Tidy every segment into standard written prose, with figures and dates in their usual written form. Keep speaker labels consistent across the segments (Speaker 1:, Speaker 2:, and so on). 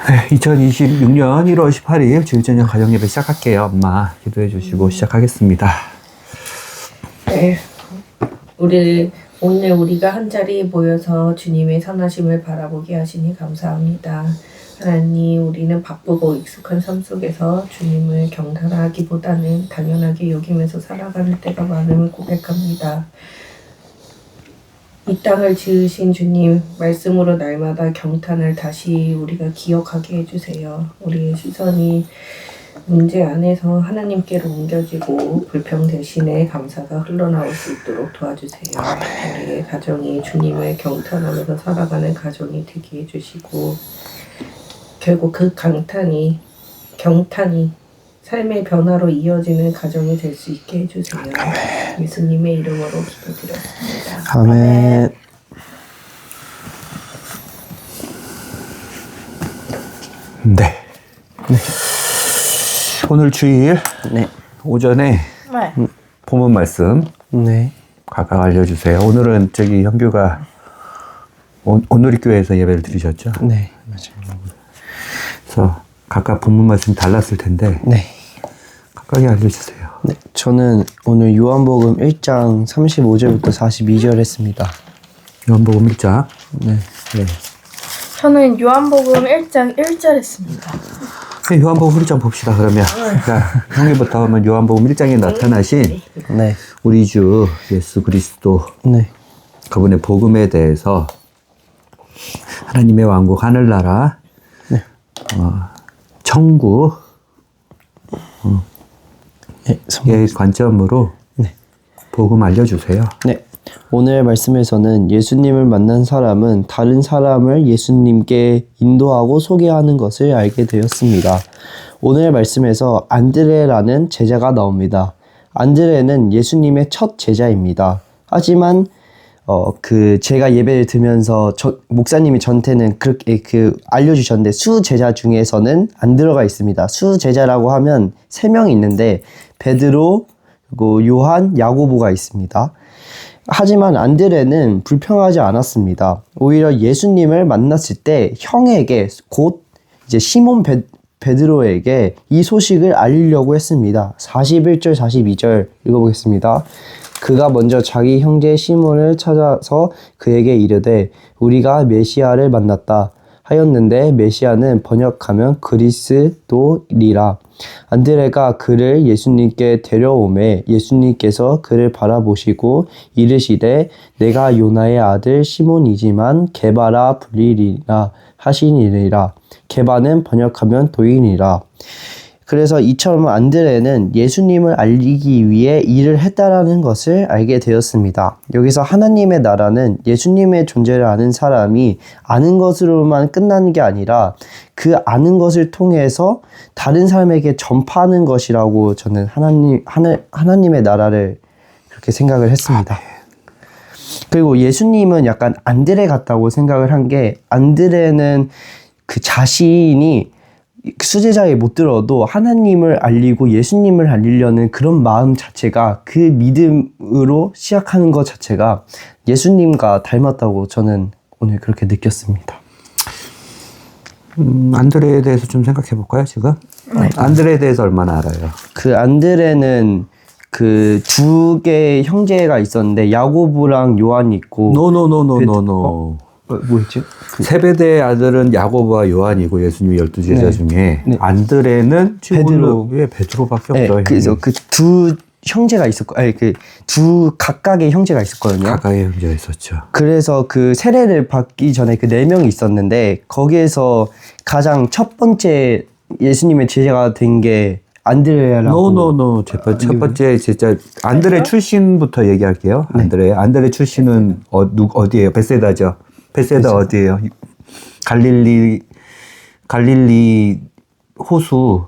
Speaker 1: 2026년 1월 18일 주일저녁 가정예배 시작할게요. 엄마 기도해 주시고 시작하겠습니다.
Speaker 2: 네, 오늘 우리가 한 자리에 모여서 주님의 선하심을 바라보게 하시니 감사합니다. 하나님, 우리는 바쁘고 익숙한 삶 속에서 주님을 경탄하기보다는 당연하게 여기면서 살아가는 때가 많음을 고백합니다. 이 땅을 지으신 주님, 말씀으로 날마다 경탄을 다시 우리가 기억하게 해주세요. 우리의 시선이 문제 안에서 하나님께로 옮겨지고 불평 대신에 감사가 흘러나올 수 있도록 도와주세요. 우리의 가정이 주님을 경탄하면서 살아가는 가정이 되게 해주시고 결국 그 경탄이 삶의 변화로 이어지는 가정이 될 수 있게 해주세요. 예수님의 이름으로 기도드렸습니다.
Speaker 3: 아멘.
Speaker 1: 네. 오늘 주일
Speaker 3: 네.
Speaker 1: 오전에 본문 말씀
Speaker 3: 네.
Speaker 1: 각각 알려주세요. 오늘은 현규가 오늘이 교회에서 예배를 드리셨죠?
Speaker 3: 네. 맞아요.
Speaker 1: 그래서 각각 본문 말씀이 달랐을 텐데
Speaker 3: 네.
Speaker 1: 각각이 알려주세요.
Speaker 3: 네. 저는 오늘 요한복음 1장 35절부터 42절 했습니다.
Speaker 1: 요한복음 1장.
Speaker 3: 네.
Speaker 1: 네.
Speaker 4: 저는 요한복음 1장 1절 했습니다.
Speaker 1: 네, 요한복음 1장 봅시다. 그러면 형님부터 하면 요한복음 1장에 나타나신
Speaker 3: 네.
Speaker 1: 우리 주 예수 그리스도
Speaker 3: 네.
Speaker 1: 그분의 복음에 대해서 하나님의 왕국 하늘나라
Speaker 3: 네.
Speaker 1: 천국
Speaker 3: 네.
Speaker 1: 의 관점으로
Speaker 3: 네.
Speaker 1: 복음 알려주세요.
Speaker 3: 네. 오늘 말씀에서는 예수님을 만난 사람은 다른 사람을 예수님께 인도하고 소개하는 것을 알게 되었습니다. 오늘 말씀에서 안드레라는 제자가 나옵니다. 안드레는 예수님의 첫 제자입니다. 하지만 제가 예배를 드면서 목사님이 저한테는 그렇게 알려주셨는데 수제자 중에서는 안 들어가 있습니다. 수제자라고 하면 3명이 있는데 베드로, 그리고 요한, 야고보가 있습니다. 하지만 안드레는 불평하지 않았습니다. 오히려 예수님을 만났을 때 형에게 곧 이제 시몬 베드로에게 이 소식을 알리려고 했습니다. 41절 42절 읽어보겠습니다. 그가 먼저 자기 형제 시몬을 찾아서 그에게 이르되 우리가 메시아를 만났다 하였는데 메시아는 번역하면 그리스도리라. 안드레가 그를 예수님께 데려오매 예수님께서 그를 바라보시고 이르시되 내가 요나의 아들 시몬이지만 게바라 불리리라 하시니라. 게바는 번역하면 도인이라. 그래서 이처럼 안드레는 예수님을 알리기 위해 일을 했다라는 것을 알게 되었습니다. 여기서 하나님의 나라는 예수님의 존재를 아는 사람이 아는 것으로만 끝나는 게 아니라 그 아는 것을 통해서 다른 사람에게 전파하는 것이라고 저는 하나님의 나라를 그렇게 생각을 했습니다. 그리고 예수님은 약간 안드레 같다고 생각을 한 게 안드레는 그 자신이 수제자에 못 들어도 하나님을 알리고 예수님을 알리려는 그런 마음 자체가 그 믿음으로 시작하는 것 자체가 예수님과 닮았다고 저는 오늘 그렇게 느꼈습니다.
Speaker 1: 안드레에 대해서 좀 생각해 볼까요, 지금? 네. 안드레에 대해서 얼마나 알아요?
Speaker 3: 그 안드레는 그 2개의 형제가 있었는데 야고보랑 요한이 있고
Speaker 1: 노.
Speaker 3: 뭐였지?
Speaker 1: 세베대의 아들은 야고보와 요한이고 예수님의 12제자
Speaker 3: 네.
Speaker 1: 중에
Speaker 3: 네.
Speaker 1: 안드레는 베드로밖에
Speaker 3: 네,
Speaker 1: 없어요.
Speaker 3: 그래서 그 2 형제가 있었고, 각각의 형제가 있었거든요.
Speaker 1: 가까이 형제가 있었죠.
Speaker 3: 그래서 그 세례를 받기 전에 그 4명이 있었는데 거기에서 가장 첫 번째 예수님의 제자가 된 게 안드레라고.
Speaker 1: 첫 번째 제자 안드레 출신부터 얘기할게요. 네. 안드레 출신은 어디예요? 베세다죠. 베세다 어디예요? 갈릴리 호수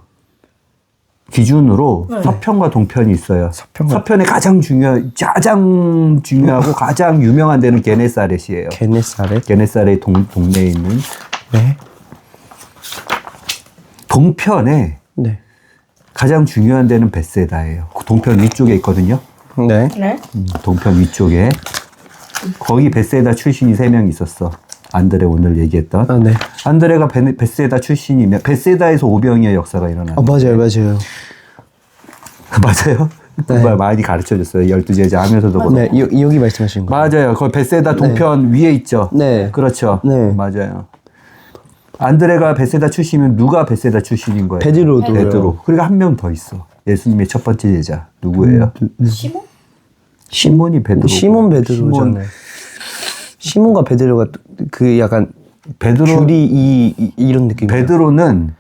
Speaker 1: 기준으로 서편과 동편이 있어요. 서편에 가장 중요하고 가장 유명한 데는 게네사렛이에요. 게네사렛 동네에 있는.
Speaker 3: 네.
Speaker 1: 동편에
Speaker 3: 네.
Speaker 1: 가장 중요한 데는 벳세다예요. 동편 위쪽에 있거든요.
Speaker 3: 네.
Speaker 4: 네.
Speaker 1: 동편 위쪽에. 거기 벳세다 출신이 3명 있었어. 안드레 오늘 얘기했던.
Speaker 3: 아, 네.
Speaker 1: 안드레가 베세다 출신이면 베세다에서 오병이의 역사가 일어나요.
Speaker 3: 맞아요, 맞아요.
Speaker 1: 맞아요? 정말 많이 가르쳐줬어요. 12제자 하면서도.
Speaker 3: 네, 여기 말씀하신 거.
Speaker 1: 맞아요. 거기 베세다 동편 위에 있죠.
Speaker 3: 네.
Speaker 1: 그렇죠.
Speaker 3: 네.
Speaker 1: 맞아요. 안드레가 베세다 출신이면 누가 베세다 출신인 거예요?
Speaker 3: 베드로도요.
Speaker 1: 베드로. 그리고 한 명 더 있어. 예수님의 첫 번째 제자. 누구예요?
Speaker 4: 시몬?
Speaker 1: 시몬이 베드로.
Speaker 3: 시몬 베드로잖아요. 시몬과 베드로가 그 약간
Speaker 1: 베드로.
Speaker 3: 귤이 이런 느낌.
Speaker 1: 베드로는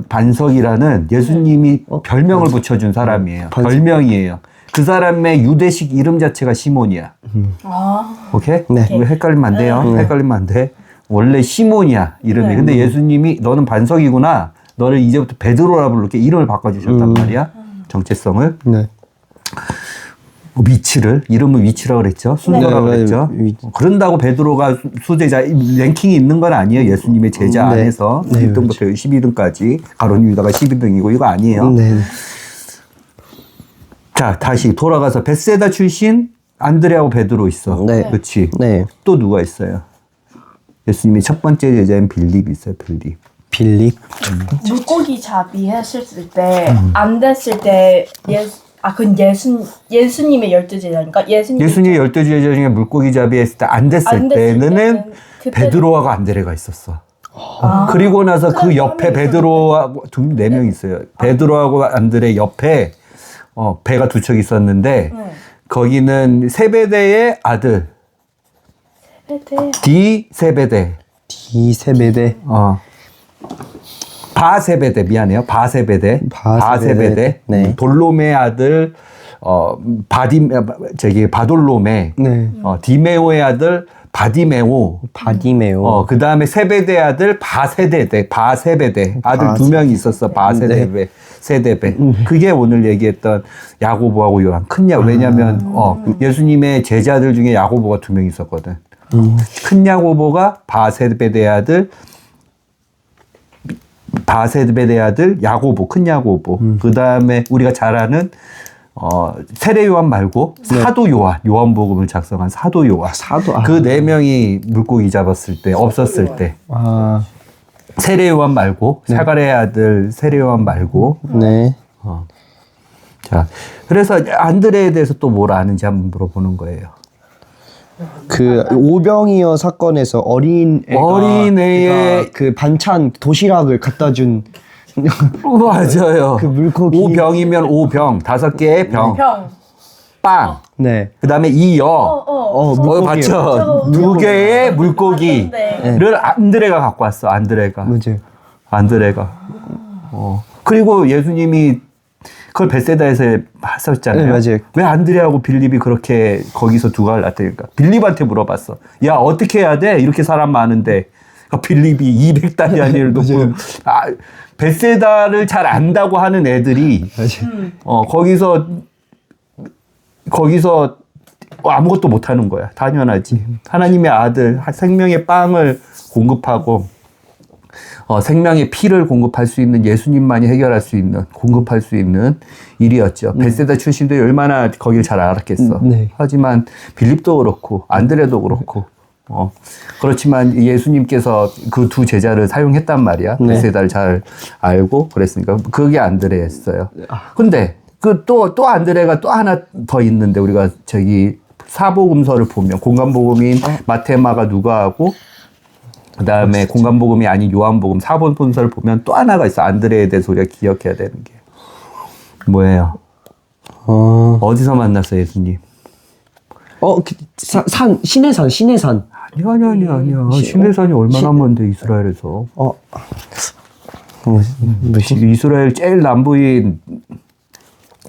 Speaker 1: 반석이라는 예수님이 별명을 붙여준 사람이에요. 별명이에요. 그 사람의 유대식 이름 자체가 시몬이야.
Speaker 4: 아.
Speaker 1: 오케이?
Speaker 3: 네.
Speaker 1: 이거 헷갈리면 안 돼요. 헷갈리면 안 돼. 원래 시몬이야, 이름이. 근데 예수님이 너는 반석이구나. 너를 이제부터 베드로라 부를게. 이름을 바꿔주셨단 말이야. 정체성을.
Speaker 3: 네.
Speaker 1: 위치를, 이름을 위치라고 그랬죠. 순서라고
Speaker 3: 네,
Speaker 1: 그랬죠.
Speaker 3: 위치.
Speaker 1: 그런다고 베드로가 수제자, 랭킹이 있는 건 아니에요. 예수님의 제자
Speaker 3: 네.
Speaker 1: 안에서.
Speaker 3: 네,
Speaker 1: 1등부터 12등까지. 가론 유다가 12등이고, 이거 아니에요.
Speaker 3: 네.
Speaker 1: 자, 다시 돌아가서 베세다 출신 안드레하고 베드로 있어.
Speaker 3: 네.
Speaker 1: 그렇지.
Speaker 3: 네.
Speaker 1: 또 누가 있어요? 예수님의 첫 번째 제자인 빌립이 있어요. 빌립.
Speaker 3: 빌립.
Speaker 4: 물고기 잡이 했을 때 안 됐을 때 그건 예수님의 12제자니까
Speaker 1: 예수님의 열두 제자 중에 물고기 잡이 했을 때 안 됐을
Speaker 4: 안 됐을
Speaker 1: 때는
Speaker 4: 때는 그때-
Speaker 1: 베드로하고 안드레가 있었어. 그리고 나서 그 옆에 베드로하고 네 명 있어요. 베드로하고 안드레 옆에 배가 두 척 있었는데 거기는 세베대의 아들 디세베대.
Speaker 3: 디세베대.
Speaker 1: 바세베대. 미안해요. 바세베대.
Speaker 3: 바세베대. 네.
Speaker 1: 돌로메 아들 바돌로메.
Speaker 3: 네.
Speaker 1: 디메오의 아들 바디메오.
Speaker 3: 바디메오.
Speaker 1: 그 다음에 세베대 아들 바세베대. 아들 두 명이 있었어. 바세데베, 세데베. 그게 오늘 얘기했던 야고보하고 요한. 왜냐면, 예수님의 제자들 중에 야고보가 두 명 있었거든. 큰 야고보가 바세베대 아들 야고보, 큰 야고보. 그 다음에 우리가 잘 아는 세례 요한 말고 사도 요한, 요한복음을 작성한 사도 요한. 그 네 명이 물고기 잡았을 때, 없었을 때. 세례 요한 말고, 사가랴의 아들 세례 요한 말고.
Speaker 3: 네.
Speaker 1: 자, 그래서 안드레에 대해서 또 뭘 아는지 한번 물어보는 거예요.
Speaker 3: 그 오병이어 사건에서 어린애의 그 반찬 도시락을 갖다 준
Speaker 1: 맞아요.
Speaker 3: 그 물고기.
Speaker 1: 오병이면 오병, 5개의 병. 빵.
Speaker 3: 네.
Speaker 1: 그 다음에 이여.
Speaker 3: 물고기요.
Speaker 1: 봤죠? 2개의 물고기를 안드레가 갖고 왔어. 안드레가. 그리고 예수님이 그걸 베세다에서 하셨잖아요.
Speaker 3: 네, 맞아요.
Speaker 1: 왜 안드레하고 빌립이 그렇게 거기서 두각을 나타니까 빌립한테 물어봤어. 야, 어떻게 해야 돼? 이렇게 사람 많은데. 빌립이 200달이 놓고 베세다를 잘 안다고 하는 애들이 거기서 아무것도 못 하는 거야. 당연하지. 하나님의 아들, 생명의 빵을 공급하고 생명의 피를 공급할 수 있는 예수님만이 공급할 수 있는 일이었죠. 베세다 출신들이 얼마나 거길 잘 알았겠어.
Speaker 3: 네.
Speaker 1: 하지만 빌립도 그렇고 안드레도 그렇고 그렇지만 예수님께서 그 두 제자를 사용했단 말이야.
Speaker 3: 네.
Speaker 1: 베세다를 잘 알고 그랬으니까 그게 안드레였어요. 근데 또 안드레가 또 하나 더 있는데 우리가 사복음서를 보면 공간복음인 마테마가 누가하고 그 다음에 공간복음이 아닌 요한복음 사복음서를 보면 또 하나가 있어. 안드레에 대해서 우리가 기억해야 되는 게 뭐예요? 어디서 만났어요, 예수님?
Speaker 3: 신의 산.
Speaker 1: 아니야. 시내산이 얼마나 먼데 이스라엘에서. 이스라엘 제일 남부인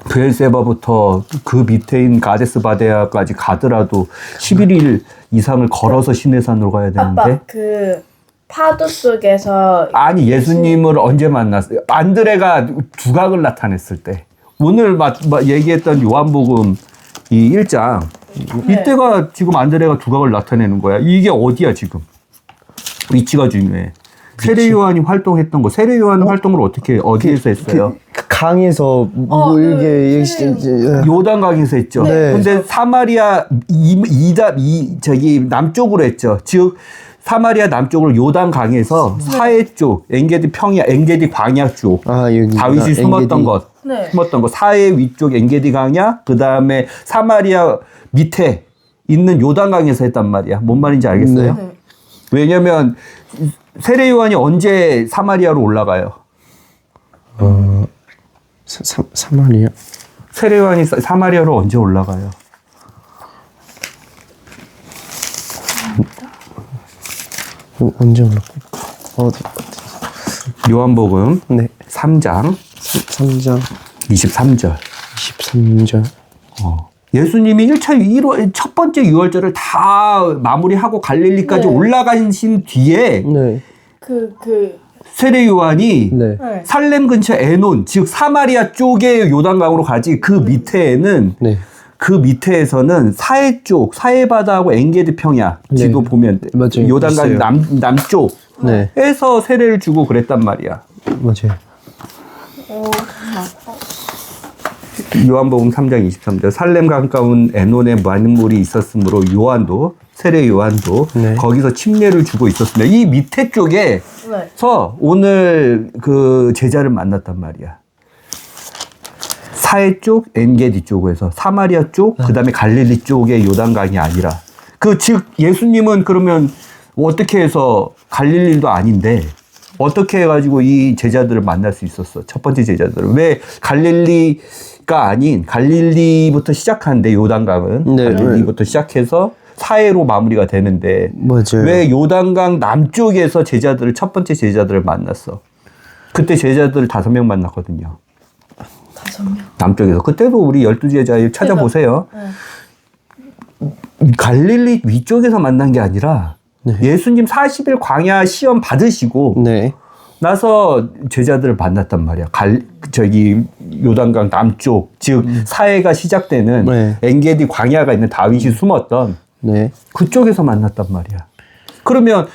Speaker 1: 브엘세바부터 그 밑에인 가데스 바데아까지 가더라도 11일 이상을 걸어서 시내산으로 가야 되는데.
Speaker 4: 아빠 그 파도 속에서
Speaker 1: 아니 예수님을 언제 만났어요? 안드레가 두각을 나타냈을 때. 오늘 얘기했던 요한복음 이 1장 이때가 지금 안드레가 두각을 나타내는 거야. 이게 어디야 지금? 위치가 중요해. 세례 요한이 활동했던 거. 세례 요한 활동을 어디에서 했어요?
Speaker 3: 그 강에서
Speaker 1: 요단강에서 했죠.
Speaker 3: 네.
Speaker 1: 근데 사마리아 남쪽으로 했죠. 즉 사마리아 남쪽으로 요단 강에서 사해 쪽, 엔게디 평야, 엔게디 광야 쪽,
Speaker 3: 여기
Speaker 1: 다윗이 숨었던 것,
Speaker 4: 네.
Speaker 1: 숨었던 것, 사해 위쪽 엔게디 광야, 그 다음에 사마리아 밑에 있는 요단 강에서 했단 말이야. 뭔 말인지 알겠어요?
Speaker 4: 네.
Speaker 1: 왜냐면 세례 요한이 언제 사마리아로 올라가요?
Speaker 3: 사마리아.
Speaker 1: 세례 요한이 사마리아로 언제 올라가요?
Speaker 3: 언제 올랐고?
Speaker 1: 요한복음
Speaker 3: 네.
Speaker 1: 3장
Speaker 3: 3장
Speaker 1: 23절.
Speaker 3: 23절.
Speaker 1: 예수님이 1첫 번째 유월절을 다 마무리하고 갈릴리까지
Speaker 4: 네.
Speaker 1: 올라가신 뒤에
Speaker 3: 네.
Speaker 1: 세례 요한이
Speaker 3: 네.
Speaker 4: 네.
Speaker 1: 살렘 근처 에논, 즉 사마리아 쪽에 요단강으로 가지 그 밑에에는
Speaker 3: 네.
Speaker 1: 그 밑에에서는 사해 쪽, 사해 바다하고 엔게디 평야 지도
Speaker 3: 네.
Speaker 1: 보면
Speaker 3: 맞아요.
Speaker 1: 요단강
Speaker 3: 있어요.
Speaker 1: 남쪽에서
Speaker 3: 네.
Speaker 1: 세례를 주고 그랬단 말이야.
Speaker 3: 맞아요.
Speaker 1: 요한복음 3장 23절 살렘 가까운 에논에 많은 물이 있었으므로 요한도 세례 요한도
Speaker 3: 네.
Speaker 1: 거기서 침례를 주고 있었습니다. 이 밑에 쪽에서
Speaker 4: 네.
Speaker 1: 오늘 그 제자를 만났단 말이야. 사해 쪽, 엔게디 쪽에서 사마리아 쪽, 그다음에 갈릴리 쪽의 요단강이 아니라 즉 예수님은 그러면 어떻게 해서 갈릴리도 아닌데 어떻게 해가지고 이 제자들을 만날 수 있었어? 첫 번째 제자들을 왜 갈릴리가 아닌 갈릴리부터 시작하는데 요단강은
Speaker 3: 네,
Speaker 1: 갈릴리부터 시작해서 사해로 마무리가 되는데
Speaker 3: 맞아요.
Speaker 1: 왜 요단강 남쪽에서 첫 번째 제자들을 만났어? 그때 제자들 5명 만났거든요.
Speaker 4: 5명.
Speaker 1: 남쪽에서. 그때도 우리 12제자 찾아보세요. 갈릴리 위쪽에서 만난 게 아니라 예수님 40일 광야 시험 받으시고
Speaker 3: 네.
Speaker 1: 나서 제자들을 만났단 말이야. 요단강 남쪽, 즉 사해가 시작되는
Speaker 3: 네.
Speaker 1: 엔게디 광야가 있는 다윗이 숨었던
Speaker 3: 네.
Speaker 1: 그쪽에서 만났단 말이야. 그러면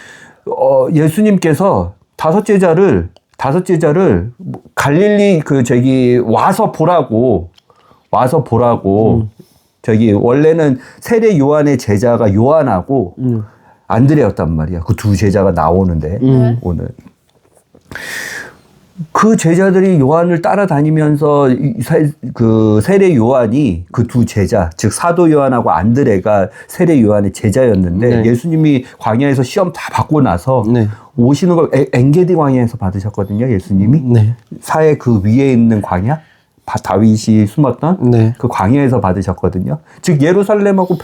Speaker 1: 예수님께서 다섯 제자를 갈릴리 와서 보라고 원래는 세례 요한의 제자가 요한하고 안드레였단 말이야. 그 두 제자가 나오는데 오늘 그 제자들이 요한을 따라다니면서 그 세례 요한이 그 두 제자, 즉 사도 요한하고 안드레가 세례 요한의 제자였는데
Speaker 3: 네.
Speaker 1: 예수님이 광야에서 시험 다 받고 나서
Speaker 3: 네.
Speaker 1: 오시는 걸 엔게디 광야에서 받으셨거든요. 예수님이
Speaker 3: 네.
Speaker 1: 사해 그 위에 있는 광야, 다윗이 숨었던
Speaker 3: 네.
Speaker 1: 그 광야에서 받으셨거든요. 즉 예루살렘하고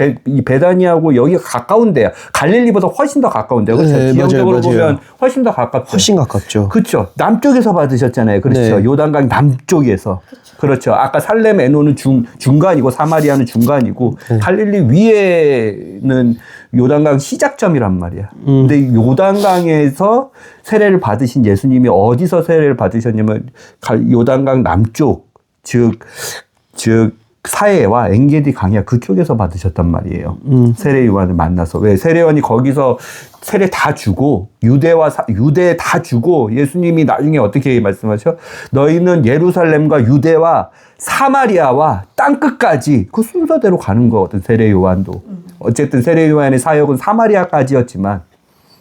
Speaker 1: 베다니하고 여기가 가까운 데야. 갈릴리보다 훨씬 더 가까운 데야. 그렇죠?
Speaker 3: 네,
Speaker 1: 지형적으로
Speaker 3: 맞아요.
Speaker 1: 보면 훨씬 더 가깝죠.
Speaker 3: 훨씬 가깝죠.
Speaker 1: 그렇죠. 남쪽에서 받으셨잖아요. 그렇죠.
Speaker 3: 네.
Speaker 1: 요단강 남쪽에서. 그렇죠. 아까 살렘 에노는 중간이고 사마리아는 중간이고 갈릴리 위에는 요단강 시작점이란 말이야. 근데 요단강에서 세례를 받으신 예수님이 어디서 세례를 받으셨냐면 요단강 남쪽 즉 사해와 엔게디 강야 그쪽에서 받으셨단 말이에요. 세례 요한을 만나서. 왜 세례 요한이 거기서 세례 다 주고 유대 다 주고 예수님이 나중에 어떻게 말씀하셔? 너희는 예루살렘과 유대와 사마리아와 땅끝까지 그 순서대로 가는 거거든. 세례 요한도. 어쨌든 세례 요한의 사역은 사마리아까지였지만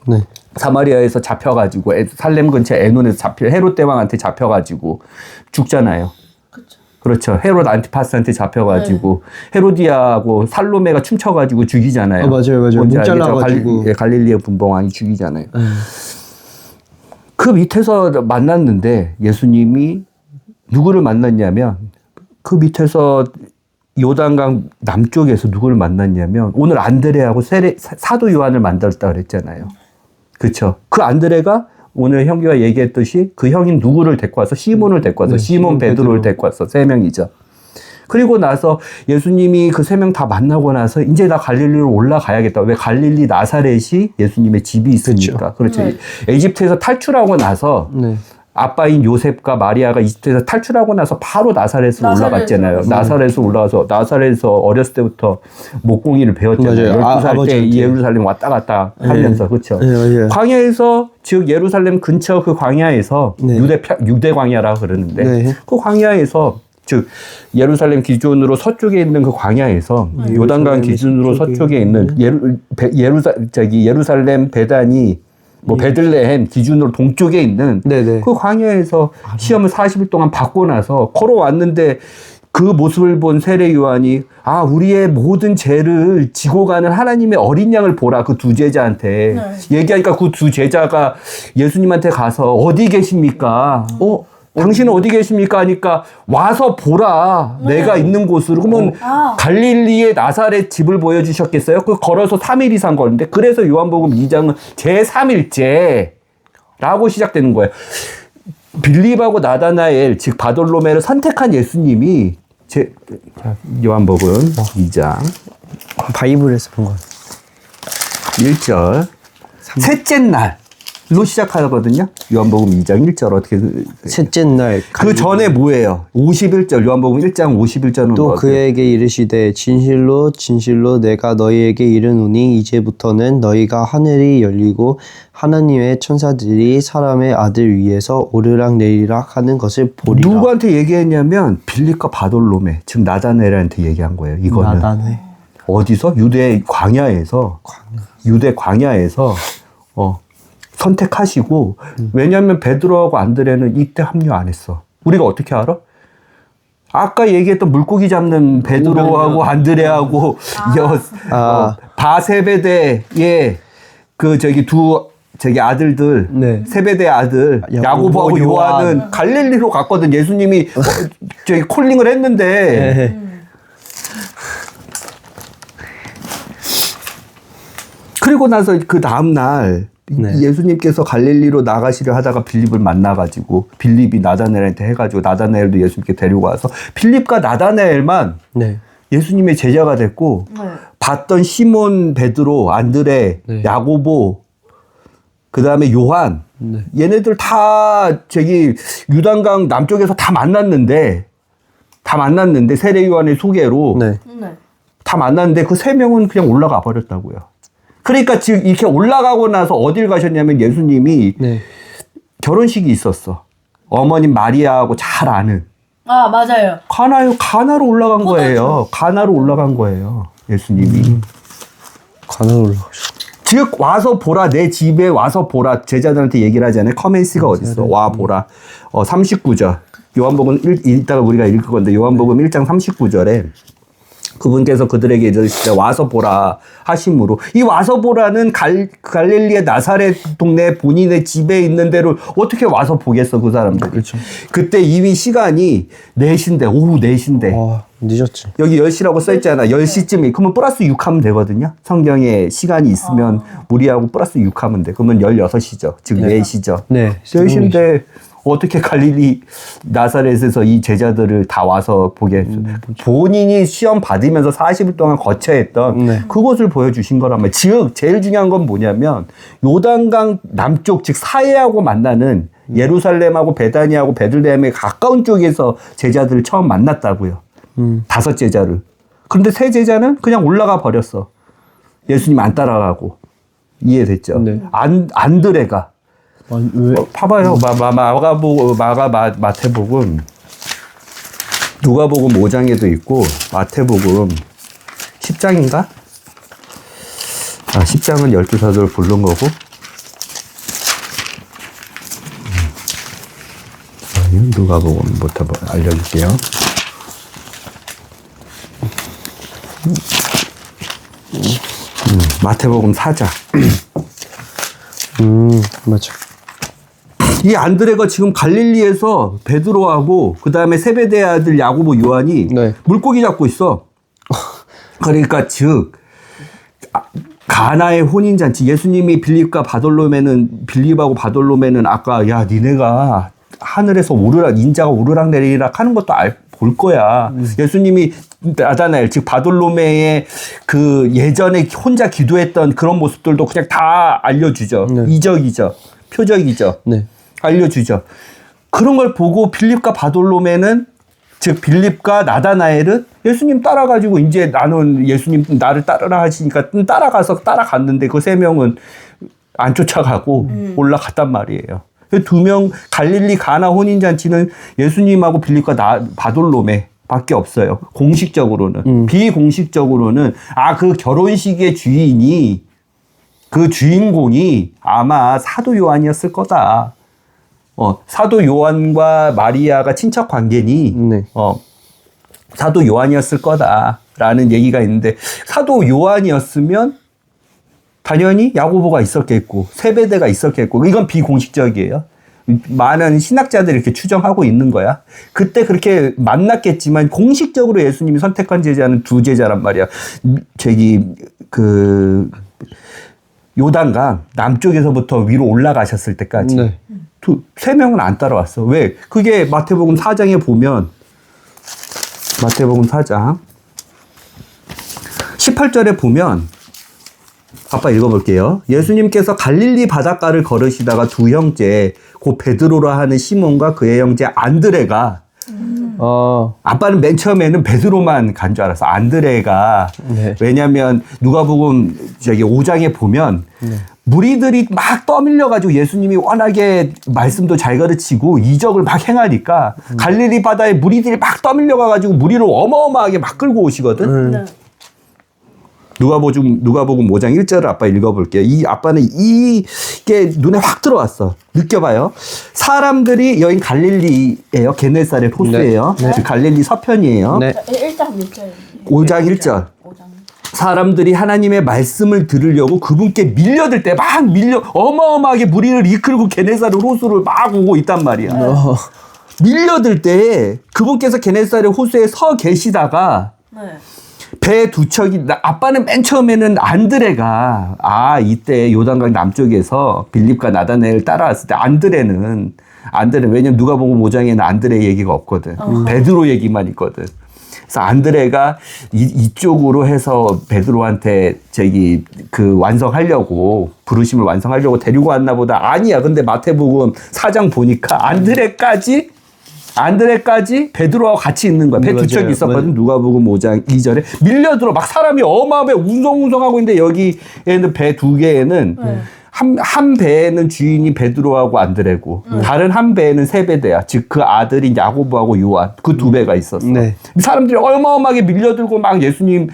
Speaker 3: 네.
Speaker 1: 사마리아에서 잡혀가지고 살렘 근처 에논에서 헤롯 대왕한테 잡혀가지고 죽잖아요. 그렇죠. 헤롯 안티파스한테 잡혀가지고 헤로디아하고 살로메가 춤춰가지고 죽이잖아요.
Speaker 3: 맞아요.
Speaker 1: 뭔지
Speaker 3: 문
Speaker 1: 알겠죠?
Speaker 3: 잘라가지고.
Speaker 1: 갈릴리의 분봉왕이 죽이잖아요. 그 밑에서 만났는데 예수님이 누구를 만났냐면 그 밑에서 요단강 남쪽에서 누구를 만났냐면 오늘 안드레하고 사도 요한을 만났다 그랬잖아요. 그렇죠. 그 안드레가 오늘 형규가 얘기했듯이 그 형인 누구를 데리고 와서 시몬을 데리고 와서 시몬 베드로를 데리고 왔어. 3명이죠. 그리고 나서 예수님이 그 3명 다 만나고 나서 이제 나 갈릴리로 올라가야겠다. 왜 갈릴리 나사렛이 예수님의 집이 있으니까. 그렇죠. 에집트에서 탈출하고 나서
Speaker 3: 네.
Speaker 1: 아빠인 요셉과 마리아가 이집트에서 탈출하고 나서 바로 나사렛으로 올라갔잖아요. 나사렛으로 올라가서 나사렛에서 어렸을 때부터 목공일을 배웠잖아요.
Speaker 3: 맞아요.
Speaker 1: 12살 때 예루살렘 왔다 갔다 하면서. 그렇죠.
Speaker 3: 네, 맞아요.
Speaker 1: 광야에서 즉 예루살렘 근처 그 광야에서
Speaker 3: 네.
Speaker 1: 유대 광야라고 그러는데
Speaker 3: 네.
Speaker 1: 그 광야에서 즉 예루살렘 기준으로 서쪽에 있는 그 광야에서 요단강 기준으로 서쪽에 있는 예루살렘 베단이 뭐 베들레헴 기준으로 동쪽에 있는
Speaker 3: 네네.
Speaker 1: 그 광야에서 시험을 40일 동안 받고 나서 걸어왔는데 그 모습을 본 세례 요한이 우리의 모든 죄를 지고 가는 하나님의 어린 양을 보라. 그 두 제자한테 얘기하니까 그 두 제자가 예수님한테 가서 어디 계십니까? 당신은 어디 계십니까? 하니까 와서 보라. 내가 있는 곳으로. 그러면 갈릴리의 나사렛 집을 보여주셨겠어요? 그 걸어서 3일 이상 걸는데 그래서 요한복음 2장은 제3일째라고 시작되는 거예요. 빌립하고 나다나엘 즉 바돌로메를 선택한 예수님이 요한복음 2장
Speaker 3: 바이블에서 본 거.
Speaker 1: 1절 셋째 날로 시작하거든요. 요한복음 2장 1절 어떻게
Speaker 3: 셋째 날
Speaker 1: 그 전에 뭐예요? 51절 요한복음 1장 51절은
Speaker 3: 또 그에게 이르시되 진실로 진실로 내가 너희에게 이르노니 이제부터는 너희가 하늘이 열리고 하나님의 천사들이 사람의 아들 위에서 오르락내리락 하는 것을 보리라.
Speaker 1: 누구한테 얘기했냐면 빌립과 바돌로메 즉 나다나엘한테 얘기한 거예요. 이거는
Speaker 3: 나다네.
Speaker 1: 어디서? 유대 광야에서 선택하시고 왜냐하면 베드로하고 안드레는 이때 합류 안 했어. 우리가 어떻게 알아? 아까 얘기했던 물고기 잡는 베드로하고 안드레하고 바세베대의 그 아들들
Speaker 3: 네.
Speaker 1: 세베대 아들 야고보하고 요한은 갈릴리로 갔거든. 예수님이 콜링을 했는데 그리고 나서 그 다음날 예수님께서 갈릴리로 나가시려 하다가 빌립을 만나가지고 빌립이 나다나엘한테 해가지고 나다나엘도 예수님께 데리고 와서 빌립과 나다나엘만 예수님의 제자가 됐고 봤던 시몬, 베드로, 안드레, 야고보 그 다음에 요한 얘네들 다 유단강 남쪽에서 다 만났는데 세례 요한의 소개로 다 만났는데 그 3명은 그냥 올라가 버렸다고요. 그러니까 즉 이렇게 올라가고 나서 어딜 가셨냐면 예수님이 결혼식이 있었어. 어머님 마리아하고 잘 아는.
Speaker 4: 맞아요.
Speaker 1: 가나로 올라간 거예요. 가나로 올라간 거예요. 예수님이.
Speaker 3: 가나로 올라가셨어.
Speaker 1: 즉 와서 보라. 내 집에 와서 보라. 제자들한테 얘기를 하잖아요. 커맨스가 어딨어. 와 보라. 39절. 요한복음 이따가 우리가 읽을 건데 요한복음 1장 39절에 그분께서 그들에게 이르시되 와서 보라 하심으로 이 와서 보라는 갈릴리의 나사렛 동네 본인의 집에 있는 데를 어떻게 와서 보겠어 그 사람들.
Speaker 3: 그렇죠.
Speaker 1: 그때 이미 시간이 4시인데 오후 4시인데
Speaker 3: 늦었지.
Speaker 1: 여기 10시라고 써있잖아. 10시쯤이 그러면 플러스 6 하면 되거든요. 성경에 시간이 있으면 무리하고 플러스 6 하면 돼. 그러면 16시죠. 즉 4시죠. 4시인데 어떻게 갈릴리 나사렛에서 이 제자들을 다 와서 보게 했어요. 본인이 시험 받으면서 40일 동안 거쳐야 했던 그것을 보여주신 거란 말이에요. 즉 제일 중요한 건 뭐냐면 요단강 남쪽 즉 사해하고 만나는 예루살렘하고 베다니하고 베들레헴에 가까운 쪽에서 제자들을 처음 만났다고요. 5 제자를. 그런데 3 제자는 그냥 올라가 버렸어. 예수님 안 따라가고. 이해됐죠? 안드레가
Speaker 3: 왜?
Speaker 1: 봐봐요. 마태복음, 누가복음 5장에도 있고 마태복음 10장인가? 10장은 12사도를 부른 거고. 누가복음부터 알려줄게요. 마태복음 4장.
Speaker 3: 맞아.
Speaker 1: 이 안드레가 지금 갈릴리에서 베드로하고 그 다음에 세베대 아들 야고보 요한이 물고기 잡고 있어. 그러니까 즉 가나의 혼인잔치. 예수님이 빌립하고 바돌로메는 아까 야 니네가 하늘에서 인자가 오르락내리락 하는 것도 볼 거야. 예수님이 나다나엘 즉 바돌로메의 그 예전에 혼자 기도했던 그런 모습들도 그냥 다 알려주죠. 이적이죠. 표적이죠. 알려주죠. 그런 걸 보고 빌립과 바돌로메는 즉 빌립과 나다나엘은 예수님 따라가지고 이제 나는 예수님 나를 따르라 하시니까 따라갔는데 그 3명은 안 쫓아가고 올라갔단 말이에요. 그 두 명 갈릴리 가나 혼인잔치는 예수님하고 빌립과 바돌로메 밖에 없어요. 공식적으로는. 비공식적으로는 그 결혼식의 주인이 그 주인공이 아마 사도 요한이었을 거다. 사도 요한과 마리아가 친척 관계니
Speaker 3: 네.
Speaker 1: 사도 요한이었을 거다라는 얘기가 있는데 사도 요한이었으면 당연히 야고보가 있었겠고 세베대가 있었겠고 이건 비공식적이에요. 많은 신학자들이 이렇게 추정하고 있는 거야. 그때 그렇게 만났겠지만 공식적으로 예수님이 선택한 제자는 두 제자란 말이야. 요단강 남쪽에서부터 위로 올라가셨을 때까지
Speaker 3: 네.
Speaker 1: 세 명은 안 따라왔어. 왜? 그게 마태복음 4장에 보면 마태복음 4장 18절에 보면 아빠 읽어볼게요. 예수님께서 갈릴리 바닷가를 걸으시다가 두 형제 곧 베드로라 하는 시몬과 그의 형제 안드레가 아빠는 맨 처음에는 베드로만 간 줄 알았어. 안드레가.
Speaker 3: 네.
Speaker 1: 왜냐면 누가복음 5장에 보면 무리들이 막 떠밀려가지고 예수님이 워낙에 말씀도 잘 가르치고 이적을 막 행하니까 갈릴리 바다에 무리들이 막 떠밀려가지고 무리를 어마어마하게 막 끌고 오시거든.
Speaker 2: 네.
Speaker 1: 누가복음 5장 1절을 아빠 읽어볼게요. 아빠는 이게 눈에 확 들어왔어. 느껴봐요. 사람들이 여긴 갈릴리예요. 게네사렛 호수예요.
Speaker 3: 네.
Speaker 1: 그 갈릴리 서편이에요.
Speaker 3: 네.
Speaker 4: 1장 1절.
Speaker 1: 5장 1절. 사람들이 하나님의 말씀을 들으려고 그분께 밀려들 때 막 어마어마하게 무리를 이끌고 게네사렛 호수를 막 오고 있단 말이야. 밀려들 때 그분께서 게네사렛 호수에 서 계시다가
Speaker 4: 네.
Speaker 1: 배 두 척이 아빠는 맨 처음에는 안드레가 이때 요단강 남쪽에서 빌립과 나다나엘을 따라왔을 때 안드레 왜냐면 누가복음 5장에는 안드레 얘기가 없거든. 베드로 얘기만 있거든. 그래서 안드레가 이쪽으로 해서 베드로한테 완성하려고 부르심을 완성하려고 데리고 왔나 보다. 아니야. 근데 마태복음 4장 보니까 안드레까지 베드로와 같이 있는 거야. 배 두 척이 있었거든. 누가복음 5장 2절에 밀려들어 막 사람이 어마어마하게 웅성웅성하고 있는데 여기에는 배 두 개에는 한 배에는 주인이 베드로하고 안드레고 다른 한 배에는 세베대야. 즉 그 아들인 야고보하고 요한 그 두 배가 있었어.
Speaker 3: 네.
Speaker 1: 사람들이 어마어마하게 밀려들고 막 예수님이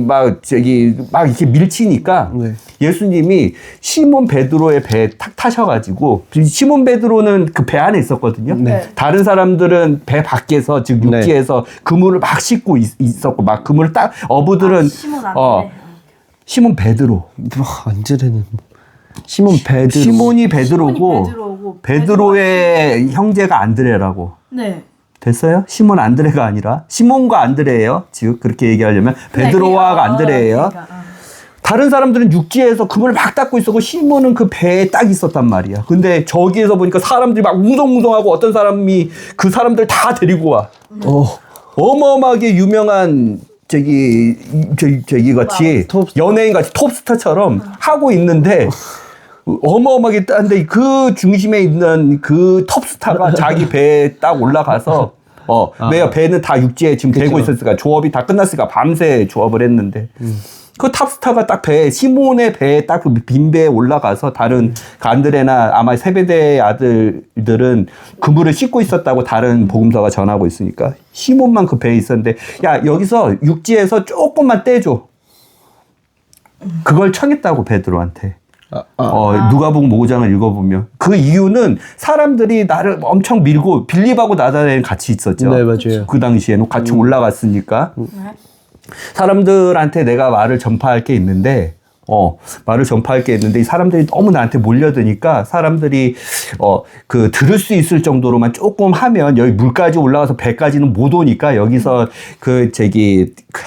Speaker 1: 막 이렇게 밀치니까
Speaker 3: 네.
Speaker 1: 예수님이 시몬 베드로의 배에 탁 타셔가지고 시몬 베드로는 그 배 안에 있었거든요.
Speaker 3: 네.
Speaker 1: 다른 사람들은 배 밖에서 즉 육지에서 그물을 막 싣고 있었고 막 그물을 딱 어부들은 시몬 베드로.
Speaker 3: 안드레는 시몬 베드로.
Speaker 1: 시몬이 베드로고 베드로의 형제가 안드레라고.
Speaker 4: 네.
Speaker 1: 됐어요? 시몬 안드레가 아니라 시몬과 안드레예요. 지금 그렇게 얘기하려면 베드로와 안드레예요. 다른 사람들은 육지에서 그물을 막 닦고 있었고 시몬은 그 배에 딱 있었단 말이야. 근데 저기에서 보니까 사람들이 막 웅성웅성하고 어떤 사람이 그 사람들 다 데리고 와. 어마어마하게 유명한 같이 연예인 같이 톱스타처럼 하고 있는데 어마어마하게 딴데 그 중심에 있는 그 톱스타가 자기 배에 딱 올라가서 왜요? 배는 다 육지에 지금 대고 있었으니까 조업이 다 끝났으니까 밤새 조업을 했는데 그 탑스타가 딱 시몬의 배에 딱 그 빈 배에 올라가서 다른 안드레나 아마 세베대의 아들들은 그물을 싣고 있었다고 다른 복음서가 전하고 있으니까 시몬만 그 배에 있었는데 야 여기서 육지에서 조금만 떼줘. 그걸 청했다고 베드로한테. 누가복음 5장을 읽어보면 그 이유는 사람들이 나를 엄청 밀고 빌립하고 나다나엘 같이 있었죠.
Speaker 3: 네, 맞아요.
Speaker 1: 그 당시에는 같이 올라갔으니까 사람들한테 내가 말을 전파할 게 있는데 이 사람들이 너무 나한테 몰려드니까 사람들이 들을 수 있을 정도로만 조금 하면 여기 물까지 올라가서 배까지는 못 오니까 여기서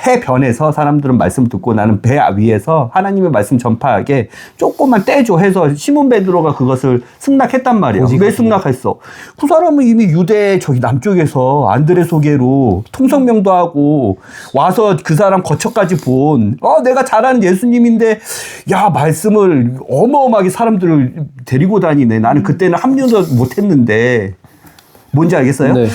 Speaker 1: 해변에서 사람들은 말씀 듣고 나는 배 위에서 하나님의 말씀 전파하게 조금만 떼줘 해서 시몬 베드로가 그것을 승낙했단 말이야. 왜 승낙했어? 그 사람은 이미 유대 남쪽에서 안드레 소개로 통성명도 하고 와서 그 사람 거처까지 본 내가 잘 아는 예수님인데 야 말씀을 어마어마하게 사람들을 데리고 다니네. 나는 그때는 합류도 못했는데 뭔지 알겠어요?
Speaker 3: 네.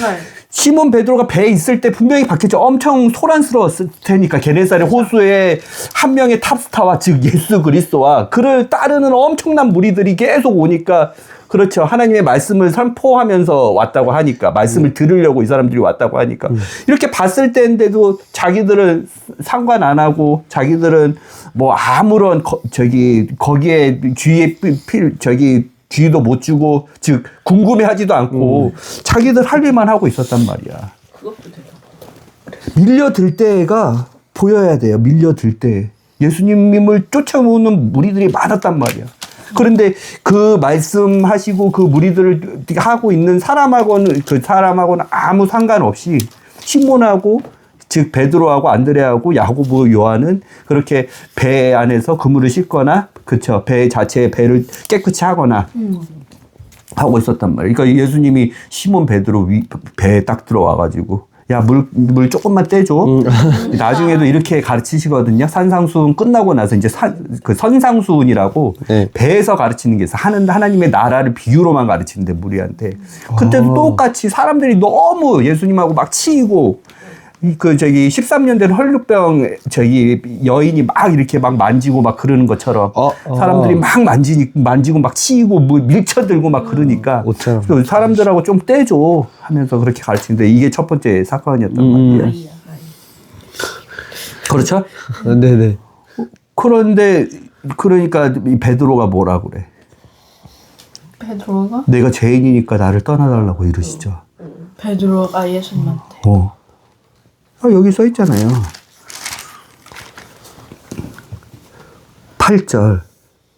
Speaker 1: 시몬 베드로가 배에 있을 때 분명히 봤겠죠. 엄청 소란스러웠을 테니까 게네사렛 호수에 한 명의 탑스타와 즉 예수 그리스도와 그를 따르는 엄청난 무리들이 계속 오니까 그렇죠. 하나님의 말씀을 선포하면서 왔다고 하니까, 말씀을 들으려고 이 사람들이 왔다고 하니까. 이렇게 봤을 때인데도 자기들은 상관 안 하고, 자기들은 뭐 아무런 거기에 귀도 못 주고, 즉 궁금해하지도 않고 자기들 할 일만 하고 있었단 말이야.
Speaker 2: 그것도 대단.
Speaker 1: 밀려들 때가 보여야 돼요. 밀려들 때 예수님을 쫓아오는 무리들이 많았단 말이야. 그런데 그 말씀하시고 그 무리들을 하고 있는 사람하고는 아무 상관없이 시몬하고, 즉 베드로하고 안드레하고 야고보 요한은 그렇게 배 안에서 그물을 싣거나, 그쵸, 배 자체의 배를 깨끗이 하거나 하고 있었단 말이에요. 그러니까 예수님이 시몬 베드로 배에 딱 들어와가지고, 야, 물 조금만 떼줘. 나중에도 이렇게 가르치시거든요. 산상수훈 끝나고 나서 이제 그 선상수훈이라고,
Speaker 3: 네.
Speaker 1: 배에서 가르치는 게 있어. 하나님의 나라를 비유로만 가르치는데, 무리한테. 그때도 똑같이 사람들이 너무 예수님하고 막 치이고, 13년 된 혈루병 여인이 막 이렇게 막 만지고 막 그러는 것처럼 사람들이 막 만지고 막 치이고 뭐 밀쳐들고 막 그러니까
Speaker 3: 옷처럼.
Speaker 1: 사람들하고 좀 떼줘 하면서 그렇게 가르치는데, 이게 첫 번째 사건이었단 말이에요. 그렇죠?
Speaker 3: 네네.
Speaker 1: 그런데 그러니까 이 베드로가 뭐라 그래?
Speaker 4: 베드로가?
Speaker 1: 내가 죄인이니까 나를 떠나달라고 이러시죠.
Speaker 4: 베드로가 예수님한테.
Speaker 1: 여기 써 있잖아요. 8절.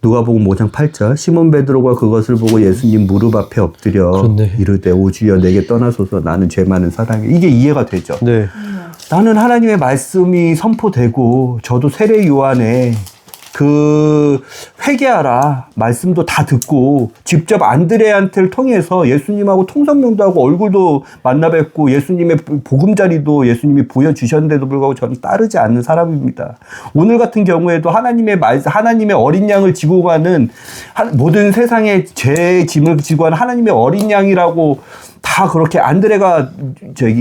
Speaker 1: 누가복음 5장 8절. 시몬 베드로가 그것을 보고 예수님 무릎 앞에 엎드려
Speaker 3: 그렇네.
Speaker 1: 이르되, 오 주여 내게 떠나소서, 나는 죄 많은 사람이에요. 이게 이해가 되죠.
Speaker 3: 네.
Speaker 1: 나는 하나님의 말씀이 선포되고, 저도 세례 요한에 그 회개하라 말씀도 다 듣고, 직접 안드레한테를 통해서 예수님하고 통성명도 하고 얼굴도 만나 뵙고 예수님의 보금자리도 예수님이 보여주셨는데도 불구하고 저는 따르지 않는 사람입니다. 오늘 같은 경우에도 하나님의 어린 양을 지고 가는, 모든 세상의 죄의 짐을 지고 가는 하나님의 어린 양이라고 다 그렇게, 안드레가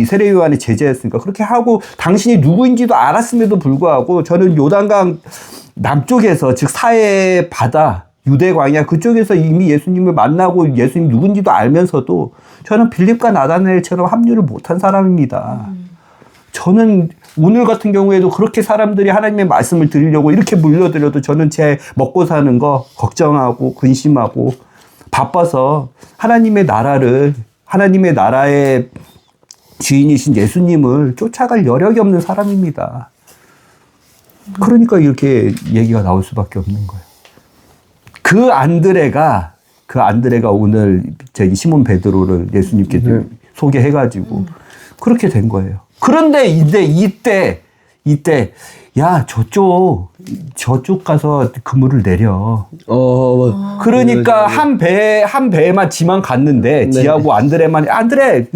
Speaker 1: 세례 요한의 제자였으니까 그렇게 하고, 당신이 누구인지도 알았음에도 불구하고 저는 요단강 남쪽에서, 즉 사해 바다, 유대 광야 그쪽에서 이미 예수님을 만나고 예수님 누군지도 알면서도 저는 빌립과 나다나엘처럼 합류를 못한 사람입니다. 저는 오늘 같은 경우에도 그렇게 사람들이 하나님의 말씀을 들으려고 이렇게 물려들어도 저는 제 먹고 사는 거 걱정하고 근심하고 바빠서 하나님의 나라의 주인이신 예수님을 쫓아갈 여력이 없는 사람입니다. 그러니까 이렇게 얘기가 나올 수밖에 없는 거예요. 그 안드레가 오늘 시몬 베드로를 예수님께 소개해가지고 그렇게 된 거예요. 그런데 이때 야, 저쪽 가서 그물을 내려. 그러니까 한 배에만 지만 갔는데, 지하고 안드레만, 안드레,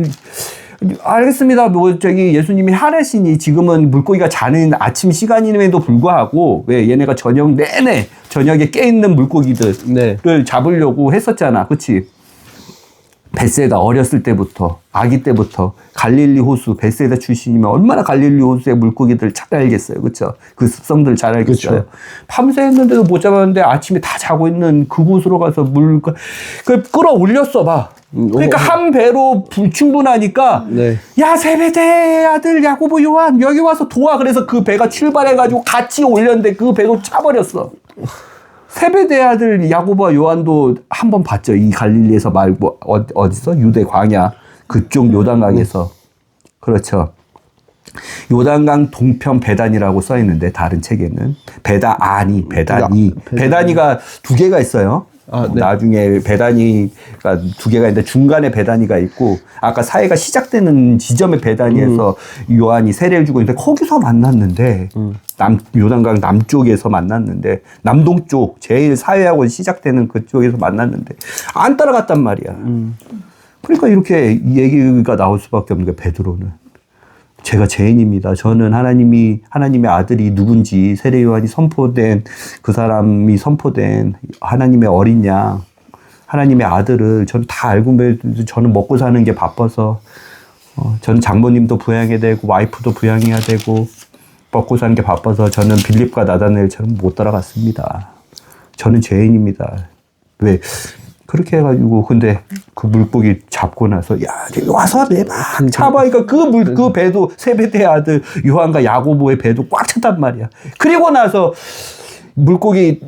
Speaker 1: 알겠습니다. 예수님이 하래시니 지금은 물고기가 자는 아침 시간임에도 불구하고, 왜 얘네가 저녁에 깨있는 물고기들을 잡으려고 했었잖아. 그치? 벳세다, 어렸을 때부터, 아기 때부터 갈릴리 호수, 벳세다 출신이면 얼마나 갈릴리 호수의 물고기들을 잘 알겠어요. 그쵸? 그 습성들을 잘 알겠어요. 그쵸? 밤새 했는데도 못 잡았는데 아침에 다 자고 있는 그곳으로 가서 끌어올렸어 봐. 그러니까 한 배로 충분하니까, 야, 세베대 아들 야고보 요한 여기 와서 도와. 그래서 그 배가 출발해가지고 같이 올렸는데 그 배도 차버렸어. 세베대 아들 야고보와 요한도 한 번 봤죠. 이 갈릴리에서 말고 어디서? 유대 광야 그쪽 요단강에서. 그렇죠. 요단강 동편 배단이라고 써 있는데, 다른 책에는 배단이가 두 개가 있어요. 나중에 배단이가 두 개가 있는데 중간에 배단이가 있고, 아까 사회가 시작되는 지점에 배단이에서 요한이 세례를 주고 있는데 거기서 만났는데, 요단강 남쪽에서 만났는데, 남동쪽 제일 사회하고 시작되는 그쪽에서 만났는데 안 따라갔단 말이야. 그러니까 이렇게 얘기가 나올 수밖에 없는 게, 베드로는 제가 죄인입니다. 저는 하나님의 아들이 누군지, 세례 요한이 선포된 그 사람이 선포된 하나님의 어린 양, 하나님의 아들을 저는 다 알고, 저는 먹고 사는 게 바빠서, 저는 장모님도 부양해야 되고 와이프도 부양해야 되고 먹고 사는 게 바빠서 저는 빌립과 나다나엘처럼 못 따라갔습니다. 저는 죄인입니다. 왜? 그렇게 해가지고 근데 그 물고기 잡고 나서 야 와서 내막 잡아니까 그 배도 세베대의 아들 요한과 야고보의 배도 꽉 찼단 말이야. 그리고 나서 물고기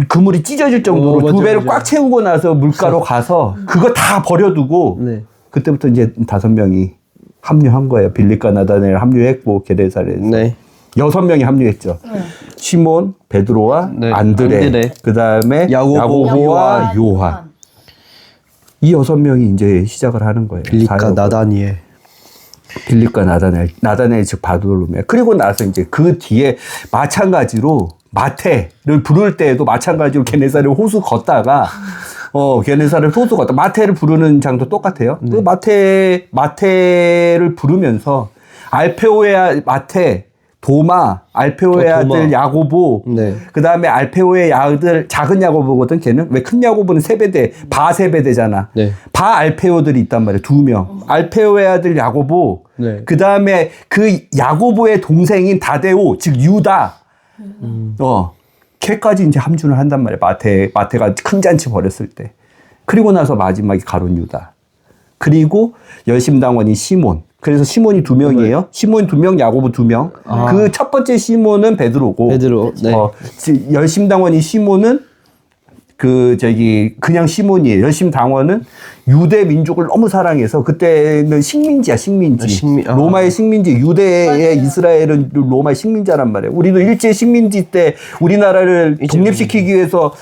Speaker 1: 그물이 찢어질 정도로
Speaker 3: 맞아,
Speaker 1: 두 배를
Speaker 3: 맞아.
Speaker 1: 꽉 채우고 나서 물가로 가서 그거 다 버려두고
Speaker 3: 네.
Speaker 1: 그때부터 이제 5명이 합류한 거예요. 빌립과 나다나엘 합류했고 게네사렛에서
Speaker 3: 네.
Speaker 1: 6명이 합류했죠. 시몬, 베드로와
Speaker 3: 네,
Speaker 1: 안드레.
Speaker 3: 안드레.
Speaker 1: 그다음에
Speaker 3: 야고보,
Speaker 1: 야고보와 요한. 이 6명이 이제 시작을 하는 거예요.
Speaker 3: 빌립과
Speaker 1: 사역을.
Speaker 3: 나다니엘.
Speaker 1: 빌립과 나다나엘 즉 바돌로메. 그리고 나서 이제 그 뒤에 마찬가지로 마태를 부를 때에도 마찬가지로 게네사렛 호수 걷다가 게네사렛 호수 걷다 마태를 부르는 장도 똑같아요. 그 마태를 부르면서 알페오의 마태, 도마, 알페오의
Speaker 3: 도마.
Speaker 1: 아들 야고보,
Speaker 3: 네.
Speaker 1: 그 다음에 알페오의 아들 작은 야고보거든. 걔는 왜 큰 야고보는 세베대, 바세베대잖아.
Speaker 3: 네.
Speaker 1: 바 알페오들이 있단 말이에요. 2명. 알페오의 아들 야고보,
Speaker 3: 네.
Speaker 1: 그 다음에 그 야고보의 동생인 다데오, 즉 유다. 걔까지 이제 함준을 한단 말이에요. 마태가 큰 잔치 벌였을 때. 그리고 나서 마지막에 가룟 유다. 그리고 열심당원인 시몬. 그래서 시몬이 2명이에요. 시몬이 2명, 야고보 2명. 그 첫 번째 시몬은 베드로고.
Speaker 3: 베드로. 네.
Speaker 1: 열심당원인 시몬은 그냥 시몬이에요. 열심당원은 유대 민족을 너무 사랑해서 그때는 식민지야, 식민지. 로마의 식민지, 유대의 이스라엘은 로마의 식민자란 말이에요. 우리도 일제 식민지 때 우리나라를 독립시키기 위해서